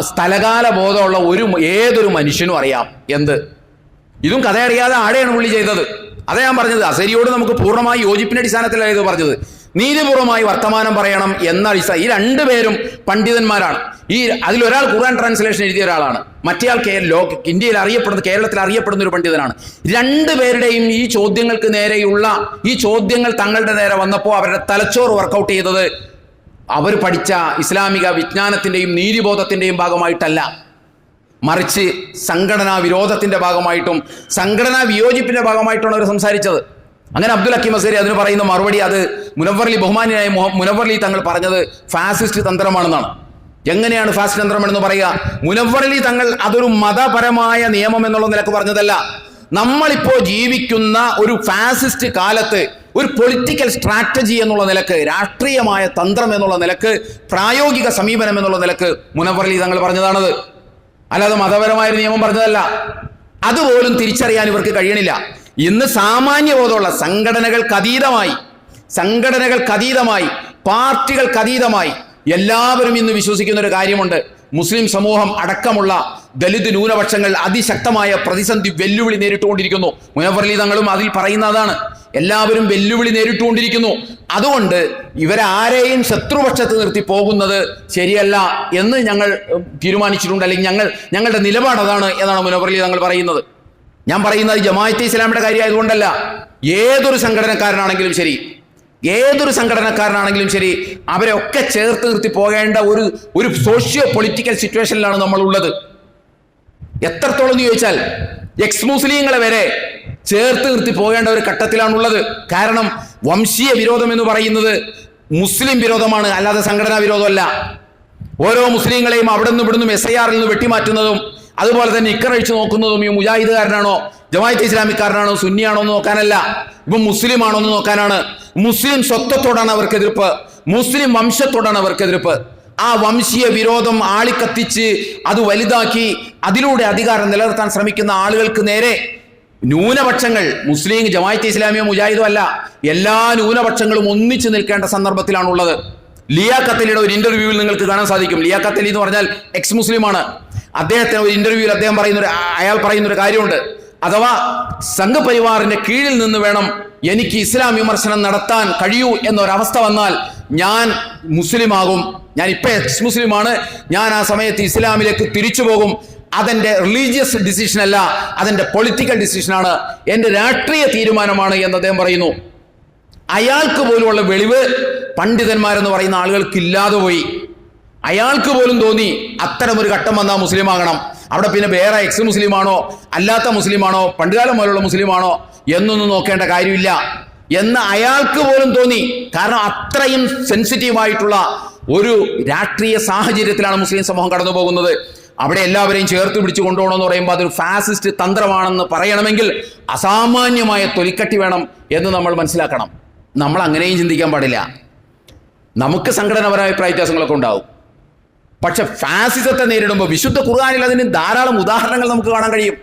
സ്ഥലകാല ബോധമുള്ള ഏതൊരു മനുഷ്യനും അറിയാം ഇതും കഥ അറിയാതെ ആടെയാണ് പുള്ളി ചെയ്തത്. അതാ ഞാൻ പറഞ്ഞത്, അസരിയോട് നമുക്ക് പൂർണ്ണമായി യോജിപ്പിന്റെ അടിസ്ഥാനത്തിലാണ് ഇത് പറഞ്ഞത്. നീതിപൂർവമായി വർത്തമാനം പറയണം എന്ന ഈ രണ്ടുപേരും പണ്ഡിതന്മാരാണ്. അതിലൊരാൾ ഖുർആൻ ട്രാൻസ്ലേഷൻ എഴുതിയ ഒരാളാണ്, മറ്റേയാൾ ഇന്ത്യയിൽ കേരളത്തിൽ അറിയപ്പെടുന്ന ഒരു പണ്ഡിതനാണ്. രണ്ടുപേരുടെയും ഈ ചോദ്യങ്ങൾക്ക് നേരെയുള്ള ഈ ചോദ്യങ്ങൾ തങ്ങളുടെ നേരെ വന്നപ്പോൾ അവരുടെ തലച്ചോറ് വർക്കൗട്ട് ചെയ്തത് അവർ പഠിച്ച ഇസ്ലാമിക വിജ്ഞാനത്തിന്റെയും നീതിബോധത്തിന്റെയും ഭാഗമായിട്ടല്ല, മറിച്ച് സംഘടനാ വിരോധത്തിന്റെ ഭാഗമായിട്ടും സംഘടനാ വിയോജിപ്പിന്റെ ഭാഗമായിട്ടാണ് അവർ സംസാരിച്ചത്. അങ്ങനെ അബ്ദുൽ ഹക്കീം അസരി അതിന് പറയുന്ന മറുപടി, അത് ബഹുമാന്യനായ മുനവ്വർ അലി തങ്ങൾ പറഞ്ഞത് ഫാസിസ്റ്റ് തന്ത്രമാണെന്നാണ്. എങ്ങനെയാണ് ഫാസിസ്റ്റ് തന്ത്രമെന്ന് പറയുക? മുനവ്വർ അലി തങ്ങൾ അതൊരു മതപരമായ നിയമം എന്നുള്ള നിലക്ക് പറഞ്ഞതല്ല. നമ്മളിപ്പോ ജീവിക്കുന്ന ഒരു ഫാസിസ്റ്റ് കാലത്ത് ഒരു പൊളിറ്റിക്കൽ സ്ട്രാറ്റജി എന്നുള്ള നിലക്ക്, രാഷ്ട്രീയമായ തന്ത്രം എന്നുള്ള നിലക്ക്, പ്രായോഗിക സമീപനം എന്നുള്ള നിലക്ക് മുനവ്വർ അലി തങ്ങൾ പറഞ്ഞതാണത്. അല്ലാതെ മതപരമായ ഒരു നിയമം പറഞ്ഞതല്ല. അതുപോലും തിരിച്ചറിയാൻ ഇവർക്ക് കഴിയണില്ല. ഇന്ന് സാമാന്യബോധമുള്ള സംഘടനകൾക്കതീതമായി പാർട്ടികൾക്കതീതമായി എല്ലാവരും ഇന്ന് വിശ്വസിക്കുന്ന ഒരു കാര്യമുണ്ട്. മുസ്ലിം സമൂഹം അടക്കമുള്ള ദലിത് ന്യൂനപക്ഷങ്ങൾ അതിശക്തമായ പ്രതിസന്ധി, വെല്ലുവിളി നേരിട്ടുകൊണ്ടിരിക്കുന്നു. മുനവ്വർ അലി തങ്ങളും അതിൽ പറയുന്ന അതാണ്. എല്ലാവരും വെല്ലുവിളി നേരിട്ടുകൊണ്ടിരിക്കുന്നു. അതുകൊണ്ട് ഇവരാരെയും ശത്രുപക്ഷത്ത് നിർത്തി പോകുന്നത് ശരിയല്ല എന്ന് ഞങ്ങൾ തീരുമാനിച്ചിട്ടുണ്ട്, അല്ലെങ്കിൽ ഞങ്ങളുടെ നിലപാട് അതാണ് എന്നാണ് മുനവ്വർ അലി തങ്ങൾ പറയുന്നത്. ഞാൻ പറയുന്നത് ജമാഅത്തെ ഇസ്ലാമിയുടെ കാര്യമായതുകൊണ്ടല്ല. ഏതൊരു സംഘടനക്കാരനാണെങ്കിലും ശരി അവരെ ഒക്കെ ചേർത്ത് നിർത്തി പോകേണ്ട ഒരു സോഷ്യോ പൊളിറ്റിക്കൽ സിറ്റുവേഷനിലാണ് നമ്മൾ ഉള്ളത്. എത്രത്തോളം എന്ന് ചോദിച്ചാൽ എക്സ് മുസ്ലിങ്ങളെ വരെ ചേർത്ത് നിർത്തി പോകേണ്ട ഒരു ഘട്ടത്തിലാണുള്ളത്. കാരണം വംശീയ വിരോധം എന്ന് പറയുന്നത് മുസ്ലിം വിരോധമാണ്, അല്ലാതെ സംഘടനാ വിരോധമല്ല. ഓരോ മുസ്ലിങ്ങളെയും അവിടെ നിന്നും ഇവിടുന്നും SIR നിന്ന് വെട്ടിമാറ്റുന്നതും അതുപോലെ തന്നെ ഇക്കറഴിച്ച് നോക്കുന്നതും ഈ മുജാഹിദുകാരനാണോ ജമാഅത്തെ ഇസ്ലാമിക്കാരനാണോ സുന്നിയാണോ എന്ന് നോക്കാനല്ല, ഇപ്പം മുസ്ലിം ആണോ എന്ന് നോക്കാനാണ്. മുസ്ലിം സ്വത്വത്തോടാണ് അവർക്ക് എതിർപ്പ്, മുസ്ലിം വംശത്തോടാണ് അവർക്ക് എതിർപ്പ്. ആ വംശീയ വിരോധം ആളിക്കത്തിച്ച് അത് വലുതാക്കി അതിലൂടെ അധികാരം നിലനിർത്താൻ ശ്രമിക്കുന്ന ആളുകൾക്ക് നേരെ ന്യൂനപക്ഷങ്ങൾ, മുസ്ലിം ജമാഅത്തെ ഇസ്ലാമിയോ മുജാഹിദോ അല്ല, എല്ലാ ന്യൂനപക്ഷങ്ങളും ഒന്നിച്ചു നിൽക്കേണ്ട സന്ദർഭത്തിലാണുള്ളത്. ലിയാഖത്ത് അലിയുടെ ഒരു ഇന്റർവ്യൂവിൽ നിങ്ങൾക്ക് കാണാൻ സാധിക്കും. ലിയാഖത്ത് അലി എന്ന് പറഞ്ഞാൽ എക്സ് മുസ്ലിമാണ്. അദ്ദേഹത്തിന് ഒരു ഇന്റർവ്യൂവിൽ അയാൾ പറയുന്നൊരു കാര്യമുണ്ട്. അഥവാ സംഘപരിവാറിന്റെ കീഴിൽ നിന്ന് വേണം എനിക്ക് ഇസ്ലാം വിമർശനം നടത്താൻ കഴിയൂ എന്നൊരവസ്ഥ വന്നാൽ ഞാൻ മുസ്ലിമാകും. ഞാൻ ഇപ്പൊ എക്സ് മുസ്ലിമാണ്, ഞാൻ ആ സമയത്ത് ഇസ്ലാമിലേക്ക് തിരിച്ചു പോകും. അതെന്റെ റിലീജിയസ് ഡിസിഷൻ അല്ല, അതെന്റെ പൊളിറ്റിക്കൽ ഡിസിഷനാണ്, എന്റെ രാഷ്ട്രീയ തീരുമാനമാണ് എന്ന് അദ്ദേഹം പറയുന്നു. അയാൾക്ക് പോലുമുള്ള വെളിവ് പണ്ഡിതന്മാരെന്ന് പറയുന്ന ആളുകൾക്ക് ഇല്ലാതെ പോയി. അയാൾക്ക് പോലും തോന്നി അത്തരം ഒരു ഘട്ടം വന്നാൽ മുസ്ലിം ആകണം. അവിടെ പിന്നെ വേറെ എക്സ് മുസ്ലിമാണോ അല്ലാത്ത മുസ്ലിമാണോ പണ്ടുകാലം പോലുള്ള മുസ്ലിമാണോ എന്നൊന്നും നോക്കേണ്ട കാര്യമില്ല എന്ന് അയാൾക്ക് പോലും തോന്നി. കാരണം അത്രയും സെൻസിറ്റീവായിട്ടുള്ള ഒരു രാഷ്ട്രീയ സാഹചര്യത്തിലാണ് മുസ്ലിം സമൂഹം കടന്നു പോകുന്നത്. അവിടെ എല്ലാവരെയും ചേർത്ത് പിടിച്ചു കൊണ്ടുപോകണമെന്ന് പറയുമ്പോൾ അതൊരു ഫാസിസ്റ്റ് തന്ത്രമാണെന്ന് പറയണമെങ്കിൽ അസാമാന്യമായ തൊലിക്കട്ടി വേണം എന്ന് നമ്മൾ മനസ്സിലാക്കണം. നമ്മൾ അങ്ങനെയും ചിന്തിക്കാൻ പാടില്ല. നമുക്ക് സംഘടനാപരമായ അഭിപ്രായ വ്യത്യാസങ്ങളൊക്കെ ഉണ്ടാവും. പക്ഷെ ഫാസിസത്തെ നേരിടുമ്പോൾ വിശുദ്ധ ഖുർആനിൽ അതിന് ധാരാളം ഉദാഹരണങ്ങൾ നമുക്ക് കാണാൻ കഴിയും.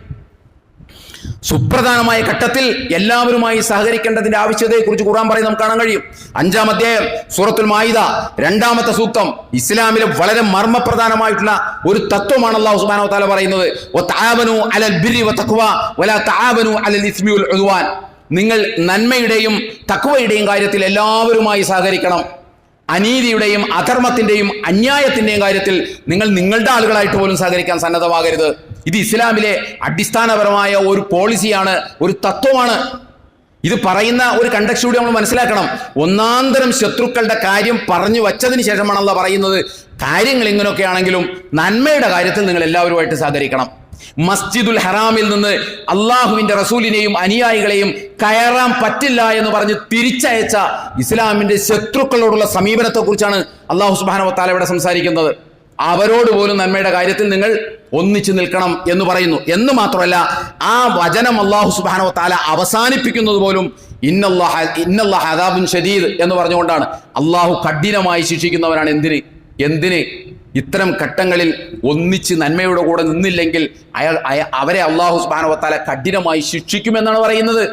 സുപ്രധാനമായ ഘട്ടത്തിൽ എല്ലാവരുമായി സഹകരിക്കേണ്ടതിന്റെ ആവശ്യകതയെക്കുറിച്ച് ഖുർആൻ പറയുന്നത് നമുക്ക് കാണാൻ കഴിയും. 5-ാം അധ്യായം സൂറത്തുൽ മാഇദ 2-ാമത്തെ സൂക്തം. ഇസ്ലാമിലെ വളരെ മർമ്മപ്രധാനമായിട്ടുള്ള ഒരു തത്വമാണ് അല്ലാഹു സുബ്ഹാനഹു വ തആല പറയുന്നത്. വതആവനു അലൽ ബിർരി വതഖ്വ വലാ തആവനു അലൽ ഇസ്മി വൽ ഉദ്വാൻ. നിങ്ങൾ നന്മയുടെയും തഖ്വയുടെയും കാര്യത്തിൽ എല്ലാവരുമായി സഹകരിക്കണം. അനീതിയുടെയും അധർമ്മത്തിന്റെയും അന്യായത്തിന്റെയും കാര്യത്തിൽ നിങ്ങൾ നിങ്ങളുടെ ആളുകളായിട്ട് പോലും സഹകരിക്കാൻ സന്നദ്ധമാകരുത്. ഇത് ഇസ്ലാമിലെ അടിസ്ഥാനപരമായ ഒരു പോളിസിയാണ്, ഒരു തത്വമാണ്. ഇത് പറയുന്ന ഒരു കണ്ടക്സ്റ്റ് കൂടി നമ്മൾ മനസ്സിലാക്കണം. ഒന്നാന്തരം ശത്രുക്കളുടെ കാര്യം പറഞ്ഞു വച്ചതിന് ശേഷമാണ് അല്ലാഹു പറയുന്നത് കാര്യങ്ങൾ ഇങ്ങനെയൊക്കെ ആണെങ്കിലും നന്മയുടെ കാര്യത്തിൽ നിങ്ങൾ എല്ലാവരുമായിട്ട് സഹകരിക്കണം. മസ്ജിദുൽ ഹറാമിൽ നിന്ന് അള്ളാഹുവിന്റെ റസൂലിനെയും അനുയായികളെയും കയറാൻ പറ്റില്ല എന്ന് പറഞ്ഞ് തിരിച്ചയച്ച ഇസ്ലാമിന്റെ ശത്രുക്കളോടുള്ള സമീപനത്തെ കുറിച്ചാണ് അല്ലാഹു സുബ്ഹാനഹു വ തആല ഇവിടെ സംസാരിക്കുന്നത്. അവരോട് പോലും നന്മയുടെ കാര്യത്തിൽ നിങ്ങൾ ഒന്നിച്ചു നിൽക്കണം എന്ന് പറയുന്നു. എന്ന് മാത്രമല്ല, ആ വചനം അല്ലാഹു സുബ്ഹാനഹു വ തആല അവസാനിപ്പിക്കുന്നത് പോലും ഇന്നല്ലാഹ അദാബുൻ ഷദീദ് എന്ന് പറഞ്ഞുകൊണ്ടാണ്. അള്ളാഹു കഠിനമായി ശിക്ഷിക്കുന്നവനാണ്. എന്തിന് ഇത്തരം ഘട്ടങ്ങളിൽ ഒന്നിച്ച് നന്മയുടെ കൂടെ നിന്നില്ലെങ്കിൽ അവരെ അല്ലാഹു സുബ്ഹാനഹു വ തആല കഠിനമായി ശിക്ഷിക്കുമെന്നാണ് പറയുന്നത്.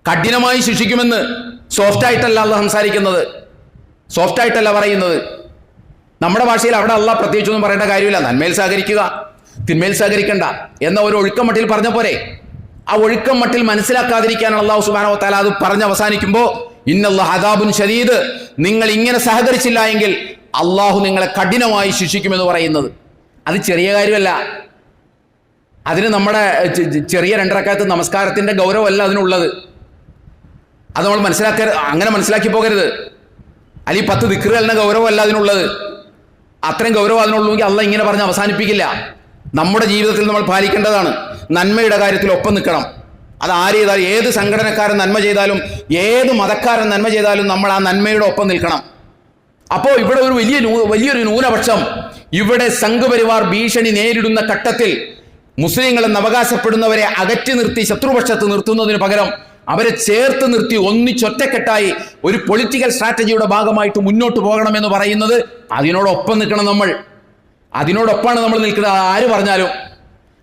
കഠിനമായി ശിക്ഷിക്കുമെന്ന്. സോഫ്റ്റായിട്ടല്ല അല്ലാഹു സംസാരിക്കുന്നത്, സോഫ്റ്റായിട്ടല്ല പറയുന്നത്. നമ്മുടെ ഭാഷയിൽ അവിടെ അല്ലാഹ് പ്രത്യേകിച്ചൊന്നും പറയേണ്ട കാര്യമില്ല. നന്മയിൽ സഹകരിക്കുക, തിന്മയിൽ സഹകരിക്കണ്ട എന്ന ഒരു ഒഴുക്കം മട്ടിൽ പറഞ്ഞ പോരെ. ആ ഒഴുക്കം മട്ടിൽ മനസ്സിലാക്കാതിരിക്കാനാണ് അല്ലാഹു സുബ്ഹാനഹു വ തആല അത് പറഞ്ഞ് അവസാനിക്കുമ്പോൾ ഇന്നല്ലാഹ അദാബുൻ ഷദീദ്, നിങ്ങൾ ഇങ്ങനെ സഹകരിച്ചില്ല എങ്കിൽ അള്ളാഹു നിങ്ങളെ കഠിനമായി ശിക്ഷിക്കുമെന്ന് പറയുന്നത്. അത് ചെറിയ കാര്യമല്ല. അതിന് നമ്മുടെ ചെറിയ 2 റക്അത്ത് നമസ്കാരത്തിന്റെ ഗൗരവമല്ല അതിനുള്ളത്. അത് നമ്മൾ അങ്ങനെ മനസ്സിലാക്കി പോകരുത്. അല്ലെങ്കിൽ 10 ദിക്റുകളുടെ ഗൗരവമല്ല അതിനുള്ളത്. അത്രയും ഗൗരവം അതിനുള്ളൂവെങ്കിൽ അള്ളാഹ് ഇങ്ങനെ പറഞ്ഞ് അവസാനിപ്പിക്കില്ല. നമ്മുടെ ജീവിതത്തിൽ നമ്മൾ പാലിക്കേണ്ടതാണ്. നന്മയുടെ കാര്യത്തിൽ ഒപ്പം നിൽക്കണം. അത് ആര് ചെയ്താലും, ഏത് സംഘടനക്കാരൻ നന്മ ചെയ്താലും, ഏത് മതക്കാരൻ നന്മ ചെയ്താലും നമ്മൾ ആ നന്മയുടെ ഒപ്പം നിൽക്കണം. അപ്പോൾ ഇവിടെ ഒരു വലിയൊരു ന്യൂനപക്ഷം ഇവിടെ സംഘപരിവാർ ഭീഷണി നേരിടുന്ന ഘട്ടത്തിൽ മുസ്ലിങ്ങളെന്ന് അവകാശപ്പെടുന്നവരെ അകറ്റി നിർത്തി ശത്രുപക്ഷത്ത് നിർത്തുന്നതിന് പകരം അവരെ ചേർത്ത് നിർത്തി ഒന്നിച്ചൊറ്റക്കെട്ടായി ഒരു പൊളിറ്റിക്കൽ സ്ട്രാറ്റജിയുടെ ഭാഗമായിട്ട് മുന്നോട്ട് പോകണമെന്ന് പറയുന്നത് അതിനോടൊപ്പം നിൽക്കണം. നമ്മൾ അതിനോടൊപ്പമാണ് നമ്മൾ നിൽക്കുന്നത്. ആര് പറഞ്ഞാലും,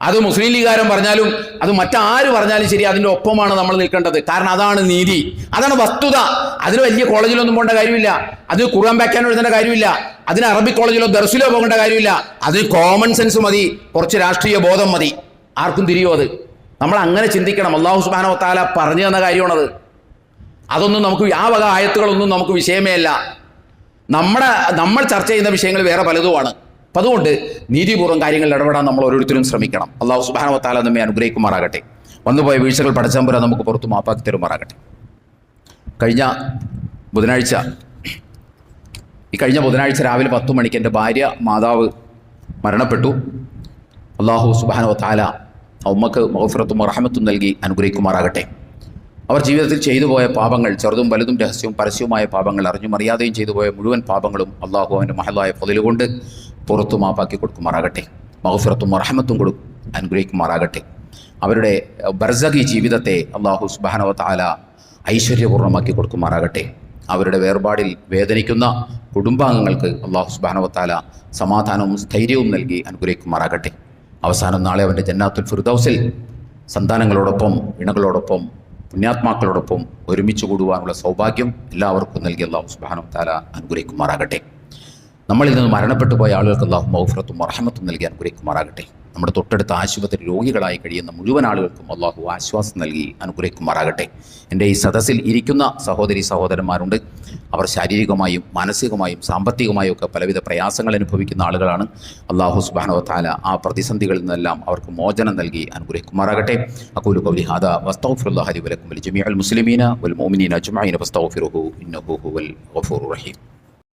അത് മുസ്ലിം ലീഗുകാരൻ പറഞ്ഞാലും, അത് മറ്റാര് പറഞ്ഞാലും ശരി, അതിൻ്റെ ഒപ്പമാണ് നമ്മൾ നിൽക്കേണ്ടത്. കാരണം അതാണ് നീതി, അതാണ് വസ്തുത. അതിന് വലിയ കോളേജിലൊന്നും പോകേണ്ട കാര്യമില്ല, അതിന് ഖുർആൻ വ്യാഖ്യാനം എഴുതേണ്ട കാര്യമില്ല, അതിന് അറബിക് കോളേജിലോ ദർസിലോ പോകേണ്ട കാര്യമില്ല. അതിന് കോമൺ സെൻസ് മതി, കുറച്ച് രാഷ്ട്രീയ ബോധം മതി. ആർക്കും തിരിയോ അത്. നമ്മൾ അങ്ങനെ ചിന്തിക്കണം. അല്ലാഹു സുബ്ഹാനഹു വ തആല പറഞ്ഞു തന്ന കാര്യമാണത്. അതൊന്നും നമുക്ക് ആ വക ആയത്തുകളൊന്നും നമുക്ക് വിഷയമേ അല്ല. നമ്മൾ ചർച്ച ചെയ്യുന്ന വിഷയങ്ങൾ വേറെ പലതുമാണ്. അപ്പം അതുകൊണ്ട് നീതിപൂർവ്വം കാര്യങ്ങളിൽ ഇടപെടാൻ നമ്മൾ ഓരോരുത്തരും ശ്രമിക്കണം. അല്ലാഹു സുബ്ഹാനഹു വ തആല നമ്മെ അനുഗ്രഹിക്കുമാറാകട്ടെ. വന്നുപോയ വീഴ്ചകൾ പടച്ചതമ്പുരാൻ നമുക്ക് പുറത്തു മാപ്പാക്കി തരുമാറാകട്ടെ. കഴിഞ്ഞ ബുധനാഴ്ച രാവിലെ 10 മണിക്ക് എൻ്റെ ഭാര്യ മാതാവ് മരണപ്പെട്ടു. അല്ലാഹു സുബ്ഹാനഹു വ തആല ഉമ്മക്ക് മഗ്ഫിറത്തും റഹ്മത്തും നൽകി അനുഗ്രഹിക്കുമാറാകട്ടെ. അവർ ജീവിതത്തിൽ ചെയ്തു പോയ പാപങ്ങൾ, ചെറുതും വലുതും രഹസ്യവും പരസ്യവുമായ പാപങ്ങൾ, അറിഞ്ഞും അറിയാതെയും ചെയ്തു പോയ മുഴുവൻ പാപങ്ങളും അല്ലാഹു അവൻ്റെ മഹലായ ഫളിൽ കൊണ്ട് പുറത്തു മാപ്പാക്കി കൊടുക്കുമാറാകട്ടെ. മഗ്ഫിറത്തും റഹ്മത്തും അനുഗ്രഹിക്കുമാറാകട്ടെ. അവരുടെ ബർസഖി ജീവിതത്തെ അല്ലാഹു സുബ്ഹാനഹു വ തആല ഐശ്വര്യപൂർണ്ണമാക്കി കൊടുക്കുമാറാകട്ടെ. അവരുടെ വേർപാടിൽ വേദനിക്കുന്ന കുടുംബാംഗങ്ങൾക്ക് അല്ലാഹു സുബ്ഹാനഹു വ തആല സമാധാനവും സ്ഥൈര്യവും നൽകി അനുഗ്രഹിക്കുമാറാകട്ടെ. അവസാനം നാളെ അവൻ്റെ ജന്നാത്തുൽ ഫിർദൗസിൽ സന്താനങ്ങളോടൊപ്പം, ഇണകളോടൊപ്പം, പുണ്യാത്മാക്കളോടൊപ്പം ഒരുമിച്ച് കൂടുവാനുള്ള സൗഭാഗ്യം എല്ലാവർക്കും നൽകി അല്ലാഹു സുബ്ഹാനഹു വ തആല അനുഗ്രഹിക്കുമാറാകട്ടെ. നമ്മളിൽ നിന്ന് മരണപ്പെട്ടു പോയ ആളുകൾക്ക് അല്ലാഹു മഗ്ഫിറത്തും റഹ്മത്തും നൽകി അനുഗ്രഹിക്കുമാറാകട്ടെ. നമ്മുടെ തൊട്ടടുത്ത ആശുപത്രി രോഗികളായി കഴിയുന്ന മുഴുവൻ ആളുകൾക്കും അല്ലാഹു ആശ്വാസം നൽകി അനുഗ്രഹിക്കുമാറാകട്ടെ. എൻ്റെ ഈ സദസ്സിൽ ഇരിക്കുന്ന സഹോദരന്മാരുണ്ട്. അവർ ശാരീരികമായും മാനസികമായും സാമ്പത്തികമായും ഒക്കെ പലവിധ പ്രയാസങ്ങൾ അനുഭവിക്കുന്ന ആളുകളാണ്. അല്ലാഹു സുബ്ഹാനഹു വ തആല ആ പ്രതിസന്ധികളിൽ നിന്നെല്ലാം അവർക്ക് മോചനം നൽകി അനുഗ്രഹിക്കുമാറാകട്ടെ. അഖൂലു ഖൗലി ഹാദാ വസ്തഗ്ഫിറുല്ലാഹ ലി വലക്കും വലിജമീഇൽ മുസ്ലിമീന വൽ മുഅ്മിനീന അജ്മഈന ഫസ്തഗ്ഫിറുഹു ഇന്നഹു ഹുവൽ ഗഫൂറുർ റഹീം.